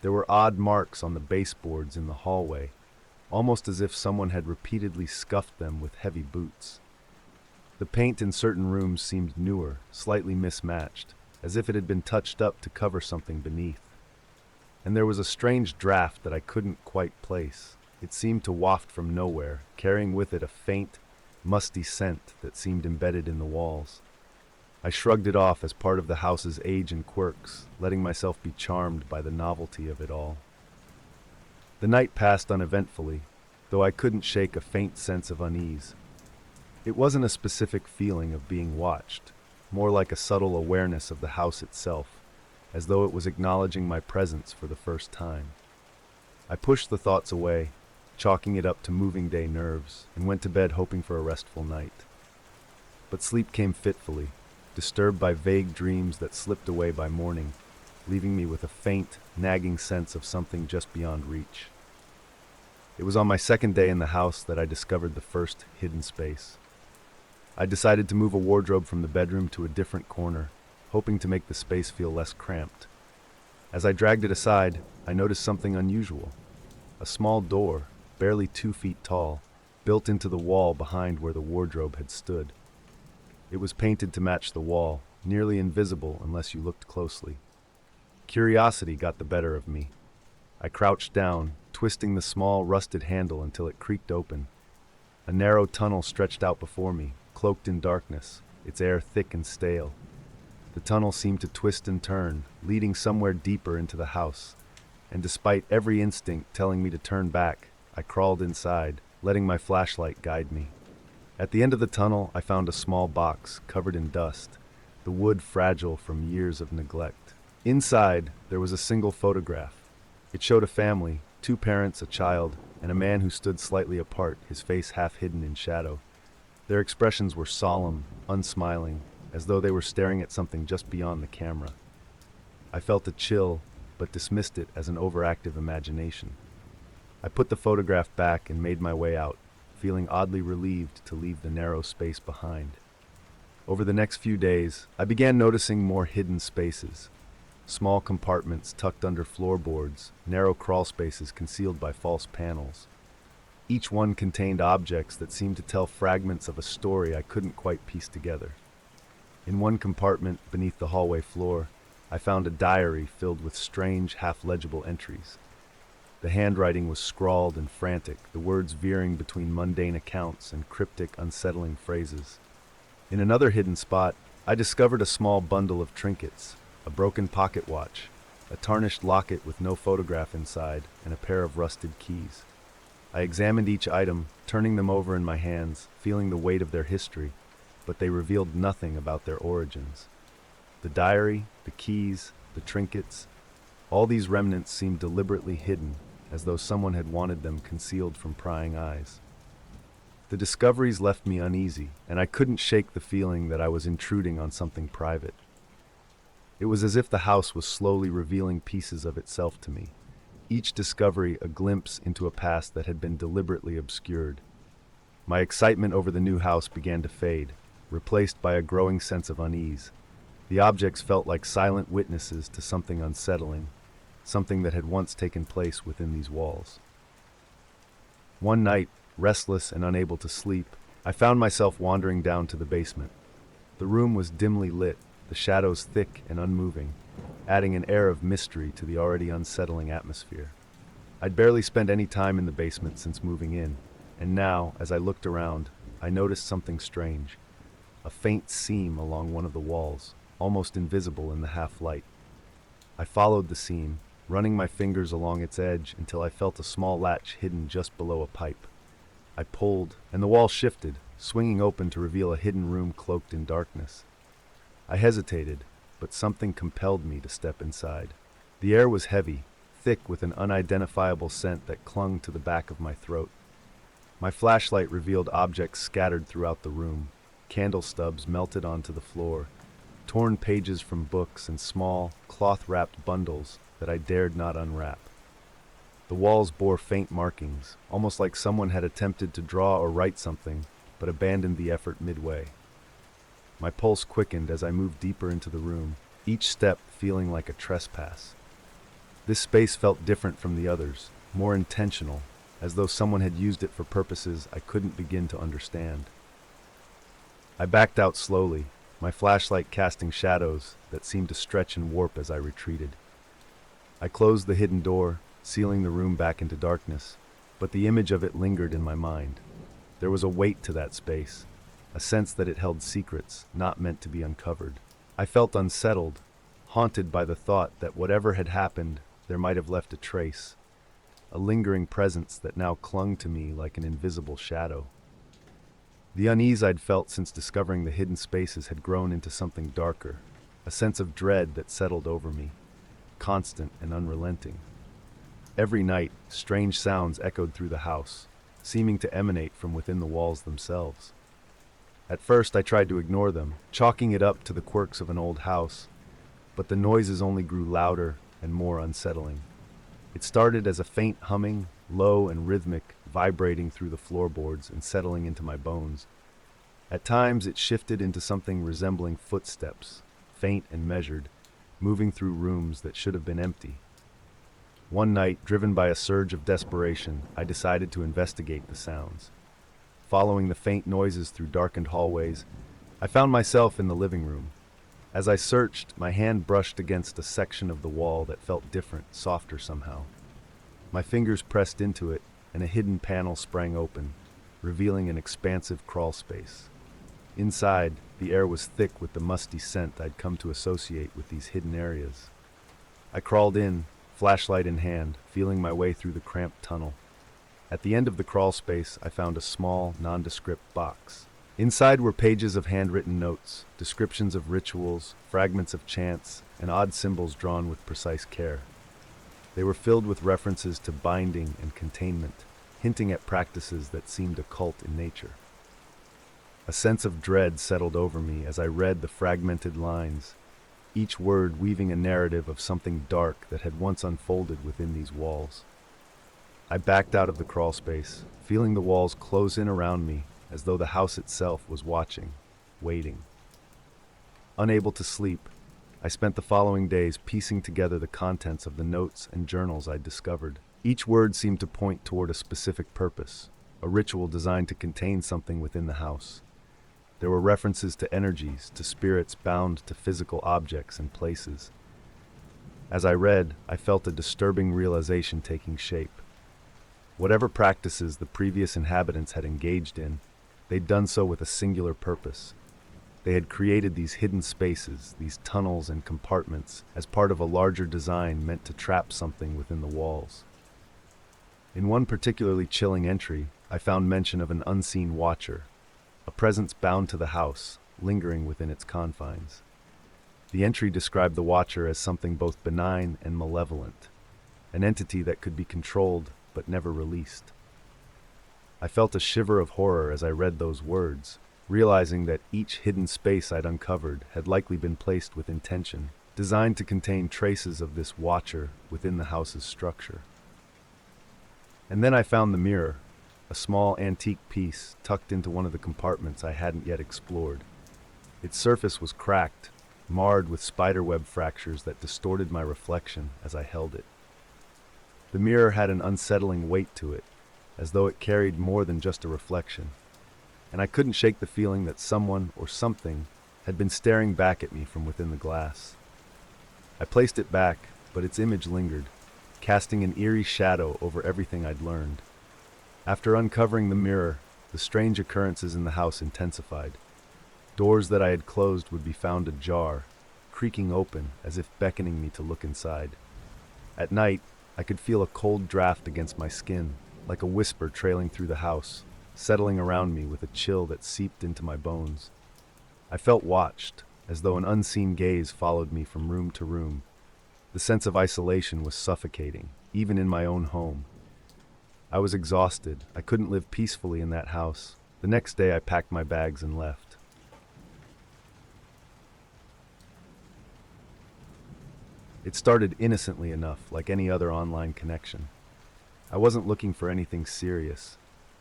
There were odd marks on the baseboards in the hallway, almost as if someone had repeatedly scuffed them with heavy boots. The paint in certain rooms seemed newer, slightly mismatched, as if it had been touched up to cover something beneath. And there was a strange draft that I couldn't quite place. It seemed to waft from nowhere, carrying with it a faint, musty scent that seemed embedded in the walls. I shrugged it off as part of the house's age and quirks, letting myself be charmed by the novelty of it all. The night passed uneventfully, though I couldn't shake a faint sense of unease. It wasn't a specific feeling of being watched, more like a subtle awareness of the house itself, as though it was acknowledging my presence for the first time. I pushed the thoughts away, chalking it up to moving day nerves, and went to bed hoping for a restful night. But sleep came fitfully, disturbed by vague dreams that slipped away by morning, leaving me with a faint, nagging sense of something just beyond reach. It was on my second day in the house that I discovered the first hidden space. I decided to move a wardrobe from the bedroom to a different corner, hoping to make the space feel less cramped. As I dragged it aside, I noticed something unusual. A small door, barely 2 feet tall, built into the wall behind where the wardrobe had stood. It was painted to match the wall, nearly invisible unless you looked closely. Curiosity got the better of me. I crouched down, twisting the small, rusted handle until it creaked open. A narrow tunnel stretched out before me, cloaked in darkness, its air thick and stale. The tunnel seemed to twist and turn, leading somewhere deeper into the house, and despite every instinct telling me to turn back, I crawled inside, letting my flashlight guide me. At the end of the tunnel, I found a small box covered in dust, the wood fragile from years of neglect. Inside, there was a single photograph. It showed a family, 2 parents, a child, and a man who stood slightly apart, his face half hidden in shadow. Their expressions were solemn, unsmiling, as though they were staring at something just beyond the camera. I felt a chill, but dismissed it as an overactive imagination. I put the photograph back and made my way out, feeling oddly relieved to leave the narrow space behind. Over the next few days, I began noticing more hidden spaces. Small compartments tucked under floorboards, narrow crawl spaces concealed by false panels. Each one contained objects that seemed to tell fragments of a story I couldn't quite piece together. In one compartment, beneath the hallway floor, I found a diary filled with strange, half-legible entries. The handwriting was scrawled and frantic, the words veering between mundane accounts and cryptic, unsettling phrases. In another hidden spot, I discovered a small bundle of trinkets, a broken pocket watch, a tarnished locket with no photograph inside, and a pair of rusted keys. I examined each item, turning them over in my hands, feeling the weight of their history, but they revealed nothing about their origins. The diary, the keys, the trinkets, all these remnants seemed deliberately hidden, as though someone had wanted them concealed from prying eyes. The discoveries left me uneasy, and I couldn't shake the feeling that I was intruding on something private. It was as if the house was slowly revealing pieces of itself to me, each discovery a glimpse into a past that had been deliberately obscured. My excitement over the new house began to fade, replaced by a growing sense of unease. The objects felt like silent witnesses to something unsettling, something that had once taken place within these walls. One night, restless and unable to sleep, I found myself wandering down to the basement. The room was dimly lit, the shadows thick and unmoving, adding an air of mystery to the already unsettling atmosphere. I'd barely spent any time in the basement since moving in, and now, as I looked around, I noticed something strange. A faint seam along one of the walls, almost invisible in the half-light. I followed the seam, running my fingers along its edge until I felt a small latch hidden just below a pipe. I pulled, and the wall shifted, swinging open to reveal a hidden room cloaked in darkness. I hesitated, but something compelled me to step inside. The air was heavy, thick with an unidentifiable scent that clung to the back of my throat. My flashlight revealed objects scattered throughout the room, candle stubs melted onto the floor, torn pages from books and small, cloth-wrapped bundles that I dared not unwrap. The walls bore faint markings, almost like someone had attempted to draw or write something, but abandoned the effort midway. My pulse quickened as I moved deeper into the room, each step feeling like a trespass. This space felt different from the others, more intentional, as though someone had used it for purposes I couldn't begin to understand. I backed out slowly, my flashlight casting shadows that seemed to stretch and warp as I retreated. I closed the hidden door, sealing the room back into darkness, but the image of it lingered in my mind. There was a weight to that space, a sense that it held secrets not meant to be uncovered. I felt unsettled, haunted by the thought that whatever had happened, there might have left a trace, a lingering presence that now clung to me like an invisible shadow. The unease I'd felt since discovering the hidden spaces had grown into something darker, a sense of dread that settled over me, constant and unrelenting. Every night, strange sounds echoed through the house, seeming to emanate from within the walls themselves. At first, I tried to ignore them, chalking it up to the quirks of an old house, but the noises only grew louder and more unsettling. It started as a faint humming, low and rhythmic, vibrating through the floorboards and settling into my bones. At times, it shifted into something resembling footsteps, faint and measured, moving through rooms that should have been empty. One night, driven by a surge of desperation, I decided to investigate the sounds. Following the faint noises through darkened hallways, I found myself in the living room. As I searched, my hand brushed against a section of the wall that felt different, softer somehow. My fingers pressed into it, and a hidden panel sprang open, revealing an expansive crawl space. Inside, the air was thick with the musty scent I'd come to associate with these hidden areas. I crawled in, flashlight in hand, feeling my way through the cramped tunnel. At the end of the crawl space, I found a small, nondescript box. Inside were pages of handwritten notes, descriptions of rituals, fragments of chants, and odd symbols drawn with precise care. They were filled with references to binding and containment, hinting at practices that seemed occult in nature. A sense of dread settled over me as I read the fragmented lines, each word weaving a narrative of something dark that had once unfolded within these walls. I backed out of the crawl space, feeling the walls close in around me as though the house itself was watching, waiting. Unable to sleep, I spent the following days piecing together the contents of the notes and journals I'd discovered. Each word seemed to point toward a specific purpose, a ritual designed to contain something within the house. There were references to energies, to spirits bound to physical objects and places. As I read, I felt a disturbing realization taking shape. Whatever practices the previous inhabitants had engaged in, they'd done so with a singular purpose. They had created these hidden spaces, these tunnels and compartments, as part of a larger design meant to trap something within the walls. In one particularly chilling entry, I found mention of an unseen watcher, a presence bound to the house, lingering within its confines. The entry described the watcher as something both benign and malevolent, an entity that could be controlled but never released. I felt a shiver of horror as I read those words, realizing that each hidden space I'd uncovered had likely been placed with intention, designed to contain traces of this watcher within the house's structure. And then I found the mirror, a small antique piece tucked into one of the compartments I hadn't yet explored. Its surface was cracked, marred with spiderweb fractures that distorted my reflection as I held it. The mirror had an unsettling weight to it, as though it carried more than just a reflection, and I couldn't shake the feeling that someone or something had been staring back at me from within the glass. I placed it back, but its image lingered, casting an eerie shadow over everything I'd learned. After uncovering the mirror, the strange occurrences in the house intensified. Doors that I had closed would be found ajar, creaking open as if beckoning me to look inside. At night, I could feel a cold draft against my skin, like a whisper trailing through the house, settling around me with a chill that seeped into my bones. I felt watched, as though an unseen gaze followed me from room to room. The sense of isolation was suffocating, even in my own home. I was exhausted. I couldn't live peacefully in that house. The next day I packed my bags and left. It started innocently enough, like any other online connection. I wasn't looking for anything serious,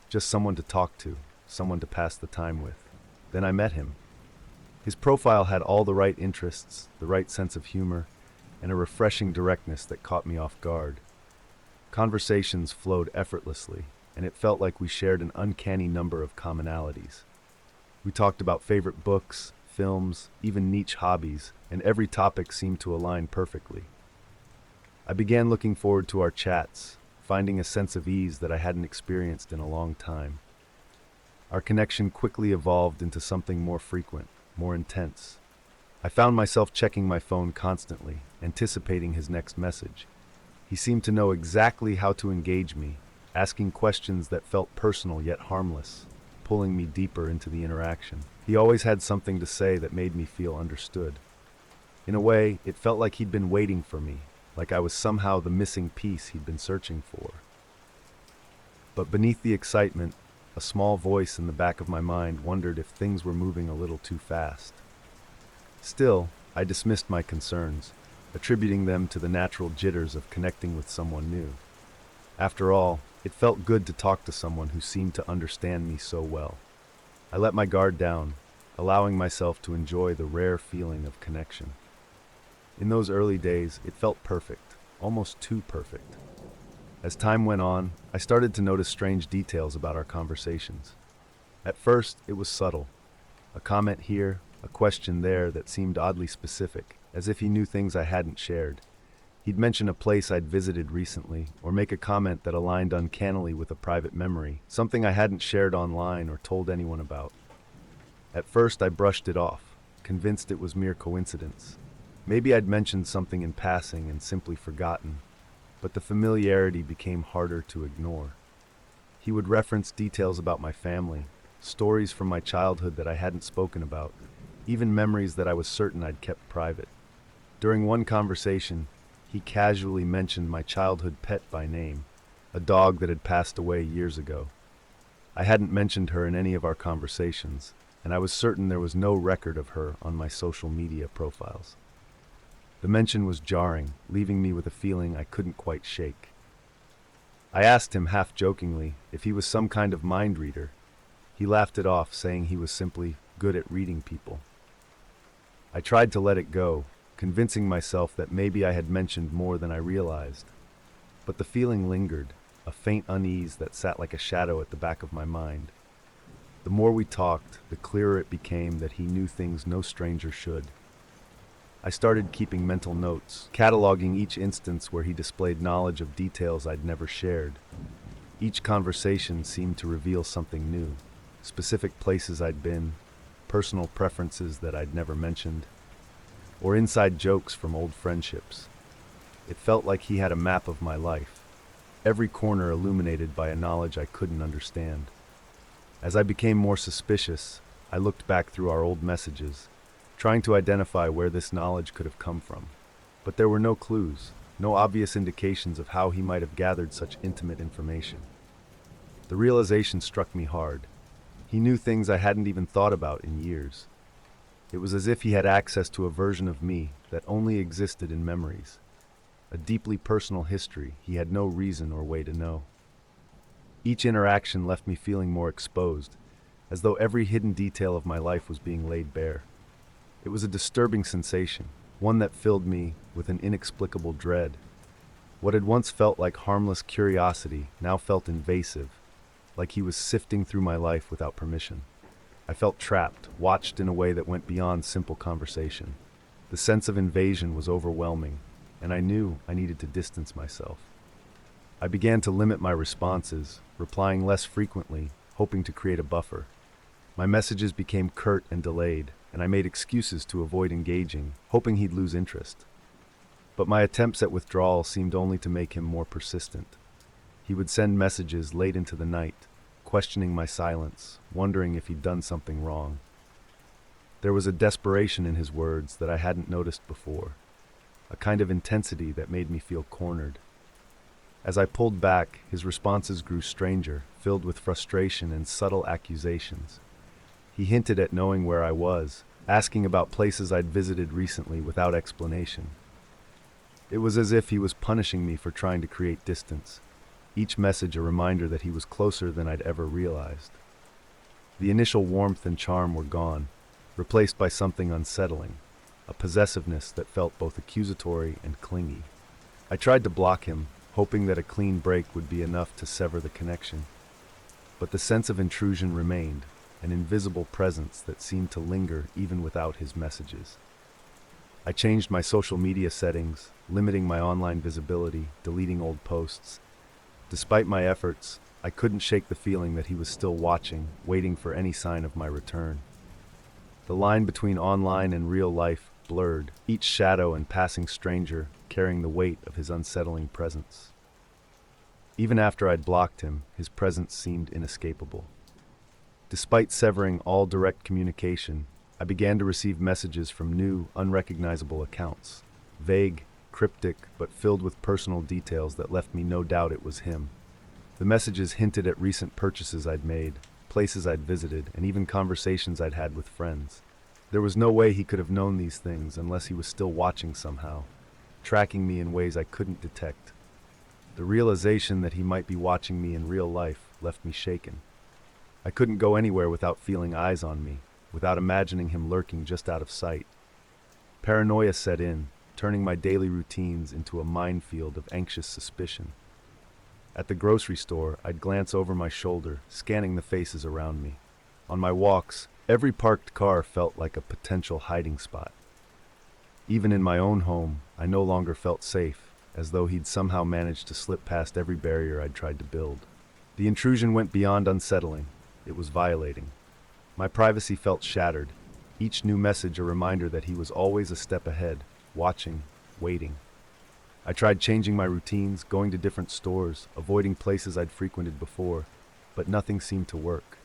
just someone to talk to, someone to pass the time with. Then I met him. His profile had all the right interests, the right sense of humor, and a refreshing directness that caught me off guard. Conversations flowed effortlessly, and it felt like we shared an uncanny number of commonalities. We talked about favorite books, films, even niche hobbies, and every topic seemed to align perfectly. I began looking forward to our chats, finding a sense of ease that I hadn't experienced in a long time. Our connection quickly evolved into something more frequent, more intense. I found myself checking my phone constantly, anticipating his next message. He seemed to know exactly how to engage me, asking questions that felt personal yet harmless, pulling me deeper into the interaction. He always had something to say that made me feel understood. In a way, it felt like he'd been waiting for me, like I was somehow the missing piece he'd been searching for. But beneath the excitement, a small voice in the back of my mind wondered if things were moving a little too fast. Still, I dismissed my concerns, attributing them to the natural jitters of connecting with someone new. After all, It felt good to talk to someone who seemed to understand me so well. I let my guard down, allowing myself to enjoy the rare feeling of connection. In those early days, it felt perfect, almost too perfect. As time went on, I started to notice strange details about our conversations. At first, it was subtle. A comment here, a question there that seemed oddly specific, as if he knew things I hadn't shared. He'd mention a place I'd visited recently, or make a comment that aligned uncannily with a private memory, something I hadn't shared online or told anyone about. At first, I brushed it off, convinced it was mere coincidence. Maybe I'd mentioned something in passing and simply forgotten, but the familiarity became harder to ignore. He would reference details about my family, stories from my childhood that I hadn't spoken about, even memories that I was certain I'd kept private. During one conversation, he casually mentioned my childhood pet by name, a dog that had passed away years ago. I hadn't mentioned her in any of our conversations, and I was certain there was no record of her on my social media profiles. The mention was jarring, leaving me with a feeling I couldn't quite shake. I asked him half-jokingly if he was some kind of mind reader. He laughed it off, saying he was simply good at reading people. I tried to let it go, convincing myself that maybe I had mentioned more than I realized. But the feeling lingered, a faint unease that sat like a shadow at the back of my mind. The more we talked, the clearer it became that he knew things no stranger should. I started keeping mental notes, cataloging each instance where he displayed knowledge of details I'd never shared. Each conversation seemed to reveal something new, specific places I'd been, personal preferences that I'd never mentioned, or inside jokes from old friendships. It felt like he had a map of my life, every corner illuminated by a knowledge I couldn't understand. As I became more suspicious, I looked back through our old messages, trying to identify where this knowledge could have come from. But there were no clues, no obvious indications of how he might have gathered such intimate information. The realization struck me hard. He knew things I hadn't even thought about in years. It was as if he had access to a version of me that only existed in memories, a deeply personal history he had no reason or way to know. Each interaction left me feeling more exposed, as though every hidden detail of my life was being laid bare. It was a disturbing sensation, one that filled me with an inexplicable dread. What had once felt like harmless curiosity now felt invasive, like he was sifting through my life without permission. I felt trapped, watched in a way that went beyond simple conversation. The sense of invasion was overwhelming, and I knew I needed to distance myself. I began to limit my responses, replying less frequently, hoping to create a buffer. My messages became curt and delayed, and I made excuses to avoid engaging, hoping he'd lose interest. But my attempts at withdrawal seemed only to make him more persistent. He would send messages late into the night, questioning my silence, wondering if he'd done something wrong. There was a desperation in his words that I hadn't noticed before, a kind of intensity that made me feel cornered. As I pulled back, his responses grew stranger, filled with frustration and subtle accusations. He hinted at knowing where I was, asking about places I'd visited recently without explanation. It was as if he was punishing me for trying to create distance, each message a reminder that he was closer than I'd ever realized. The initial warmth and charm were gone, replaced by something unsettling, a possessiveness that felt both accusatory and clingy. I tried to block him, hoping that a clean break would be enough to sever the connection. But the sense of intrusion remained, an invisible presence that seemed to linger even without his messages. I changed my social media settings, limiting my online visibility, deleting old posts. Despite my efforts, I couldn't shake the feeling that he was still watching, waiting for any sign of my return. The line between online and real life blurred, each shadow and passing stranger carrying the weight of his unsettling presence. Even after I'd blocked him, his presence seemed inescapable. Despite severing all direct communication, I began to receive messages from new, unrecognizable accounts. Vague, cryptic, but filled with personal details that left me no doubt it was him. The messages hinted at recent purchases I'd made, places I'd visited, and even conversations I'd had with friends. There was no way he could have known these things unless he was still watching somehow, tracking me in ways I couldn't detect. The realization that he might be watching me in real life left me shaken. I couldn't go anywhere without feeling eyes on me, without imagining him lurking just out of sight. Paranoia set in, turning my daily routines into a minefield of anxious suspicion. At the grocery store, I'd glance over my shoulder, scanning the faces around me. On my walks, every parked car felt like a potential hiding spot. Even in my own home, I no longer felt safe, as though he'd somehow managed to slip past every barrier I'd tried to build. The intrusion went beyond unsettling. It was violating. My privacy felt shattered, each new message a reminder that he was always a step ahead, watching, waiting. I tried changing my routines, going to different stores, avoiding places I'd frequented before, but nothing seemed to work.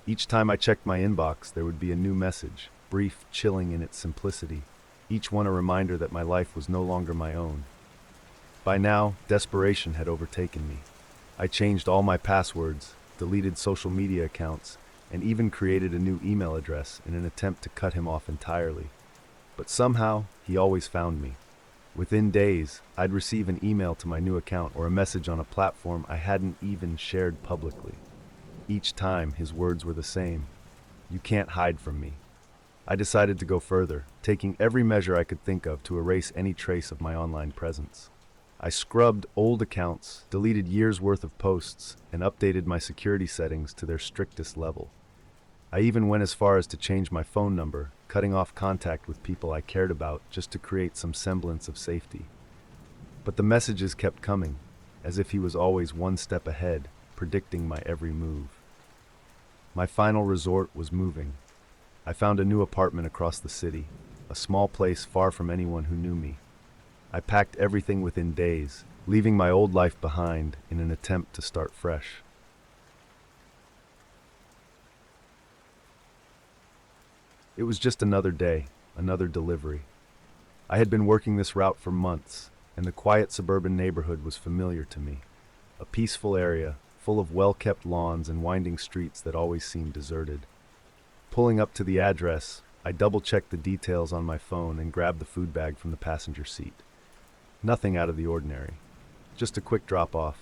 Each time I checked my inbox, there would be a new message, brief, chilling in its simplicity, each one a reminder that my life was no longer my own. By now, desperation had overtaken me. I changed all my passwords, deleted social media accounts, and even created a new email address in an attempt to cut him off entirely. But somehow, he always found me. Within days, I'd receive an email to my new account or a message on a platform I hadn't even shared publicly. Each time, his words were the same. "You can't hide from me." I decided to go further, taking every measure I could think of to erase any trace of my online presence. I scrubbed old accounts, deleted years' worth of posts, and updated my security settings to their strictest level. I even went as far as to change my phone number, cutting off contact with people I cared about just to create some semblance of safety. But the messages kept coming, as if he was always one step ahead, predicting my every move. My final resort was moving. I found a new apartment across the city, a small place far from anyone who knew me. I packed everything within days, leaving my old life behind in an attempt to start fresh. It was just another day, another delivery. I had been working this route for months, and the quiet suburban neighborhood was familiar to me. A peaceful area, full of well-kept lawns and winding streets that always seemed deserted. Pulling up to the address, I double-checked the details on my phone and grabbed the food bag from the passenger seat. Nothing out of the ordinary. Just a quick drop-off,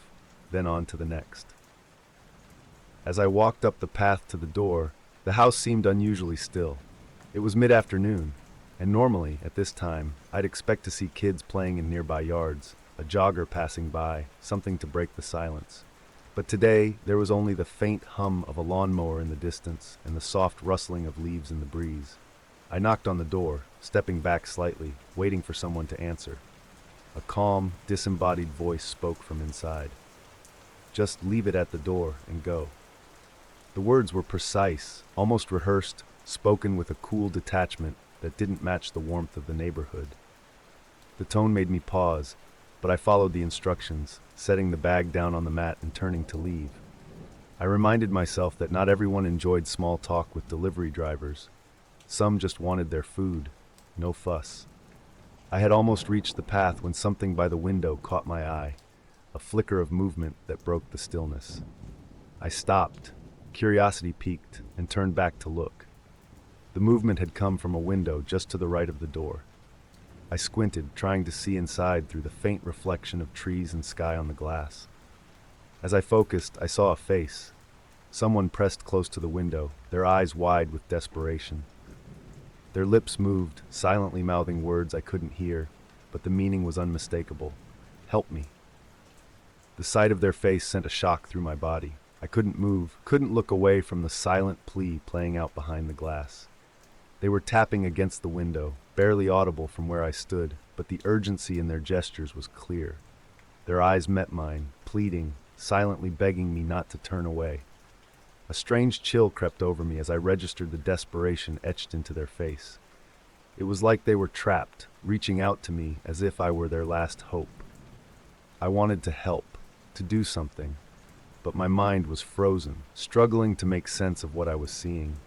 then on to the next. As I walked up the path to the door, the house seemed unusually still. It was mid-afternoon, and normally, at this time, I'd expect to see kids playing in nearby yards, a jogger passing by, something to break the silence. But today, there was only the faint hum of a lawnmower in the distance and the soft rustling of leaves in the breeze. I knocked on the door, stepping back slightly, waiting for someone to answer. A calm, disembodied voice spoke from inside. "Just leave it at the door and go." The words were precise, almost rehearsed, spoken with a cool detachment that didn't match the warmth of the neighborhood. The tone made me pause, but I followed the instructions, setting the bag down on the mat and turning to leave. I reminded myself that not everyone enjoyed small talk with delivery drivers. Some just wanted their food, no fuss. I had almost reached the path when something by the window caught my eye, a flicker of movement that broke the stillness. I stopped, curiosity piqued, and turned back to look. The movement had come from a window just to the right of the door. I squinted, trying to see inside through the faint reflection of trees and sky on the glass. As I focused, I saw a face. Someone pressed close to the window, their eyes wide with desperation. Their lips moved, silently mouthing words I couldn't hear, but the meaning was unmistakable. "Help me." The sight of their face sent a shock through my body. I couldn't move, couldn't look away from the silent plea playing out behind the glass. They were tapping against the window, barely audible from where I stood, but the urgency in their gestures was clear. Their eyes met mine, pleading, silently begging me not to turn away. A strange chill crept over me as I registered the desperation etched into their face. It was like they were trapped, reaching out to me as if I were their last hope. I wanted to help, to do something, but my mind was frozen, struggling to make sense of what I was seeing.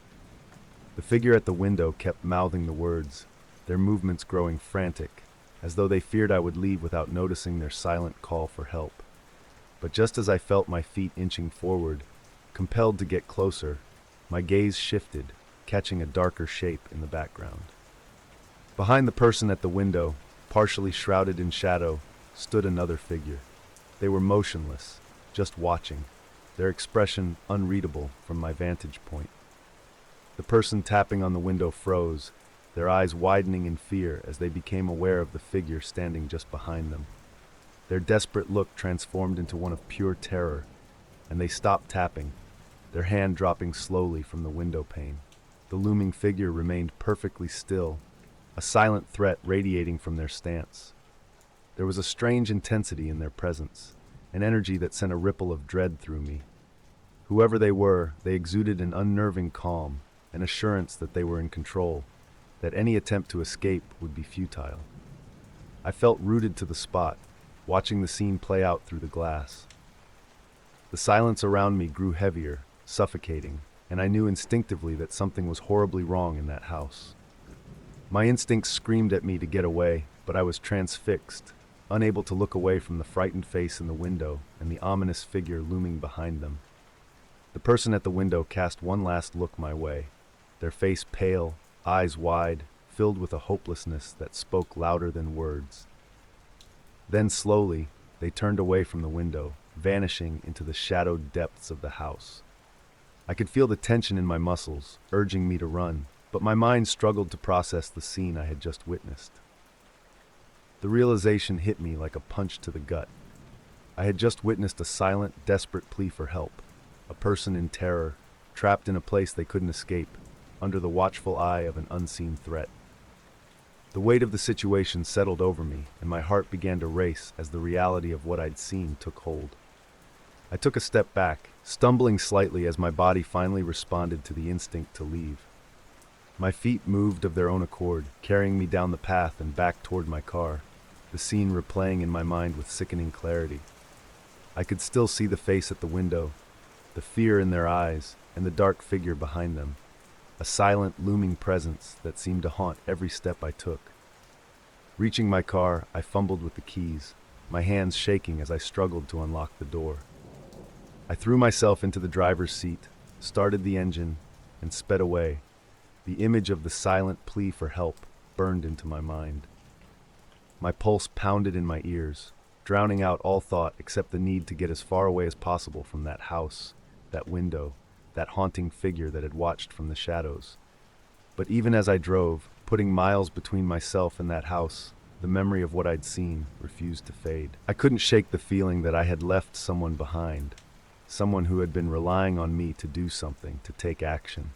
The figure at the window kept mouthing the words, their movements growing frantic, as though they feared I would leave without noticing their silent call for help. But just as I felt my feet inching forward, compelled to get closer, my gaze shifted, catching a darker shape in the background. Behind the person at the window, partially shrouded in shadow, stood another figure. They were motionless, just watching, their expression unreadable from my vantage point. The person tapping on the window froze, their eyes widening in fear as they became aware of the figure standing just behind them. Their desperate look transformed into one of pure terror, and they stopped tapping, their hand dropping slowly from the window pane. The looming figure remained perfectly still, a silent threat radiating from their stance. There was a strange intensity in their presence, an energy that sent a ripple of dread through me. Whoever they were, they exuded an unnerving calm, an assurance that they were in control, that any attempt to escape would be futile. I felt rooted to the spot, watching the scene play out through the glass. The silence around me grew heavier, suffocating, and I knew instinctively that something was horribly wrong in that house. My instincts screamed at me to get away, but I was transfixed, unable to look away from the frightened face in the window and the ominous figure looming behind them. The person at the window cast one last look my way, their face pale, eyes wide, filled with a hopelessness that spoke louder than words. Then slowly, they turned away from the window, vanishing into the shadowed depths of the house. I could feel the tension in my muscles, urging me to run, but my mind struggled to process the scene I had just witnessed. The realization hit me like a punch to the gut. I had just witnessed a silent, desperate plea for help, a person in terror, trapped in a place they couldn't escape, under the watchful eye of an unseen threat. The weight of the situation settled over me, and my heart began to race as the reality of what I'd seen took hold. I took a step back, stumbling slightly as my body finally responded to the instinct to leave. My feet moved of their own accord, carrying me down the path and back toward my car, the scene replaying in my mind with sickening clarity. I could still see the face at the window, the fear in their eyes, and the dark figure behind them, a silent, looming presence that seemed to haunt every step I took. Reaching my car, I fumbled with the keys, my hands shaking as I struggled to unlock the door. I threw myself into the driver's seat, started the engine, and sped away. The image of the silent plea for help burned into my mind. My pulse pounded in my ears, drowning out all thought except the need to get as far away as possible from that house, that window, that haunting figure that had watched from the shadows. But even as I drove, putting miles between myself and that house, the memory of what I'd seen refused to fade. I couldn't shake the feeling that I had left someone behind, someone who had been relying on me to do something, to take action.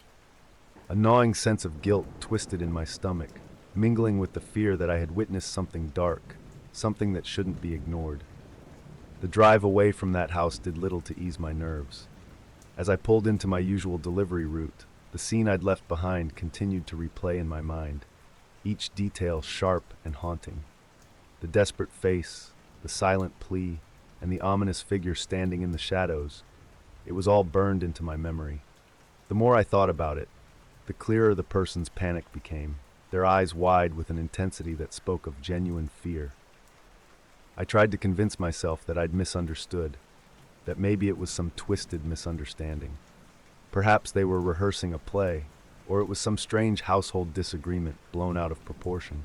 A gnawing sense of guilt twisted in my stomach, mingling with the fear that I had witnessed something dark, something that shouldn't be ignored. The drive away from that house did little to ease my nerves. As I pulled into my usual delivery route, the scene I'd left behind continued to replay in my mind, each detail sharp and haunting. The desperate face, the silent plea, and the ominous figure standing in the shadows, it was all burned into my memory. The more I thought about it, the clearer the person's panic became, their eyes wide with an intensity that spoke of genuine fear. I tried to convince myself that I'd misunderstood, that maybe it was some twisted misunderstanding. Perhaps they were rehearsing a play, or it was some strange household disagreement blown out of proportion.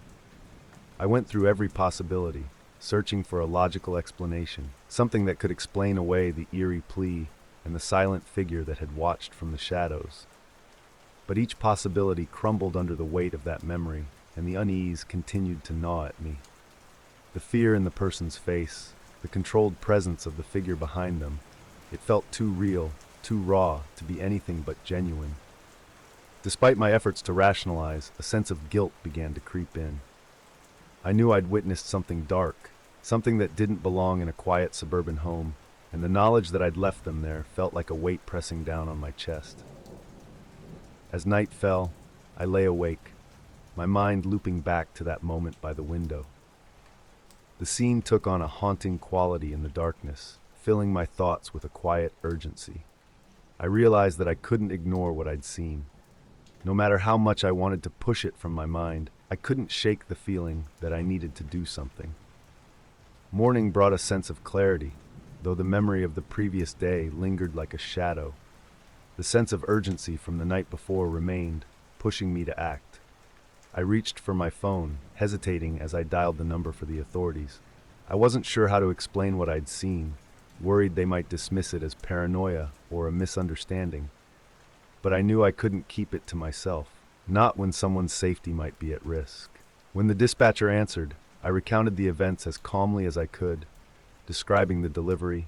I went through every possibility, searching for a logical explanation, something that could explain away the eerie plea and the silent figure that had watched from the shadows. But each possibility crumbled under the weight of that memory, and the unease continued to gnaw at me. The fear in the person's face, the controlled presence of the figure behind them, it felt too real, too raw to be anything but genuine. Despite my efforts to rationalize, a sense of guilt began to creep in. I knew I'd witnessed something dark, something that didn't belong in a quiet suburban home, and the knowledge that I'd left them there felt like a weight pressing down on my chest. As night fell, I lay awake, my mind looping back to that moment by the window. The scene took on a haunting quality in the darkness, filling my thoughts with a quiet urgency. I realized that I couldn't ignore what I'd seen. No matter how much I wanted to push it from my mind, I couldn't shake the feeling that I needed to do something. Morning brought a sense of clarity, though the memory of the previous day lingered like a shadow. The sense of urgency from the night before remained, pushing me to act. I reached for my phone, hesitating as I dialed the number for the authorities. I wasn't sure how to explain what I'd seen, worried they might dismiss it as paranoia or a misunderstanding. But I knew I couldn't keep it to myself, not when someone's safety might be at risk. When the dispatcher answered, I recounted the events as calmly as I could, describing the delivery,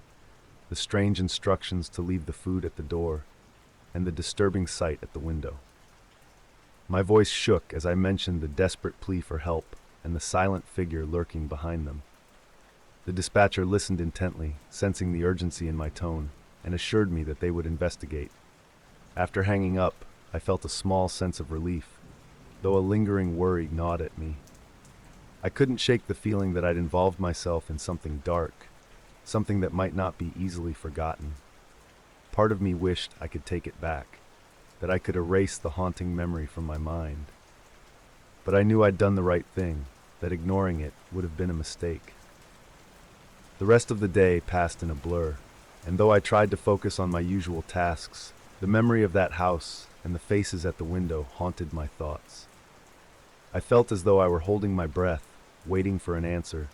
the strange instructions to leave the food at the door, and the disturbing sight at the window. My voice shook as I mentioned the desperate plea for help and the silent figure lurking behind them. The dispatcher listened intently, sensing the urgency in my tone, and assured me that they would investigate. After hanging up, I felt a small sense of relief, though a lingering worry gnawed at me. I couldn't shake the feeling that I'd involved myself in something dark, something that might not be easily forgotten. Part of me wished I could take it back, that I could erase the haunting memory from my mind. But I knew I'd done the right thing, that ignoring it would have been a mistake. The rest of the day passed in a blur, and though I tried to focus on my usual tasks, the memory of that house and the faces at the window haunted my thoughts. I felt as though I were holding my breath, waiting for an answer,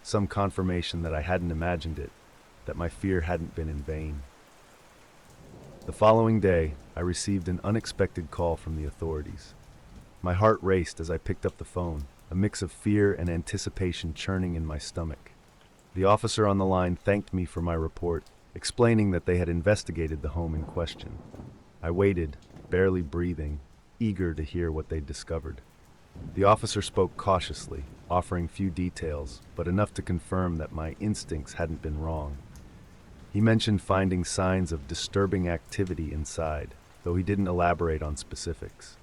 some confirmation that I hadn't imagined it, that my fear hadn't been in vain. The following day, I received an unexpected call from the authorities. My heart raced as I picked up the phone, a mix of fear and anticipation churning in my stomach. The officer on the line thanked me for my report, explaining that they had investigated the home in question. I waited, barely breathing, eager to hear what they'd discovered. The officer spoke cautiously, offering few details, but enough to confirm that my instincts hadn't been wrong. He mentioned finding signs of disturbing activity inside, though he didn't elaborate on specifics.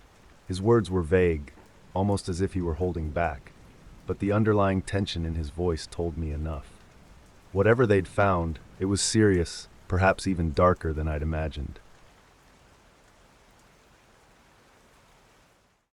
His words were vague, almost as if he were holding back, but the underlying tension in his voice told me enough. Whatever they'd found, it was serious, perhaps even darker than I'd imagined.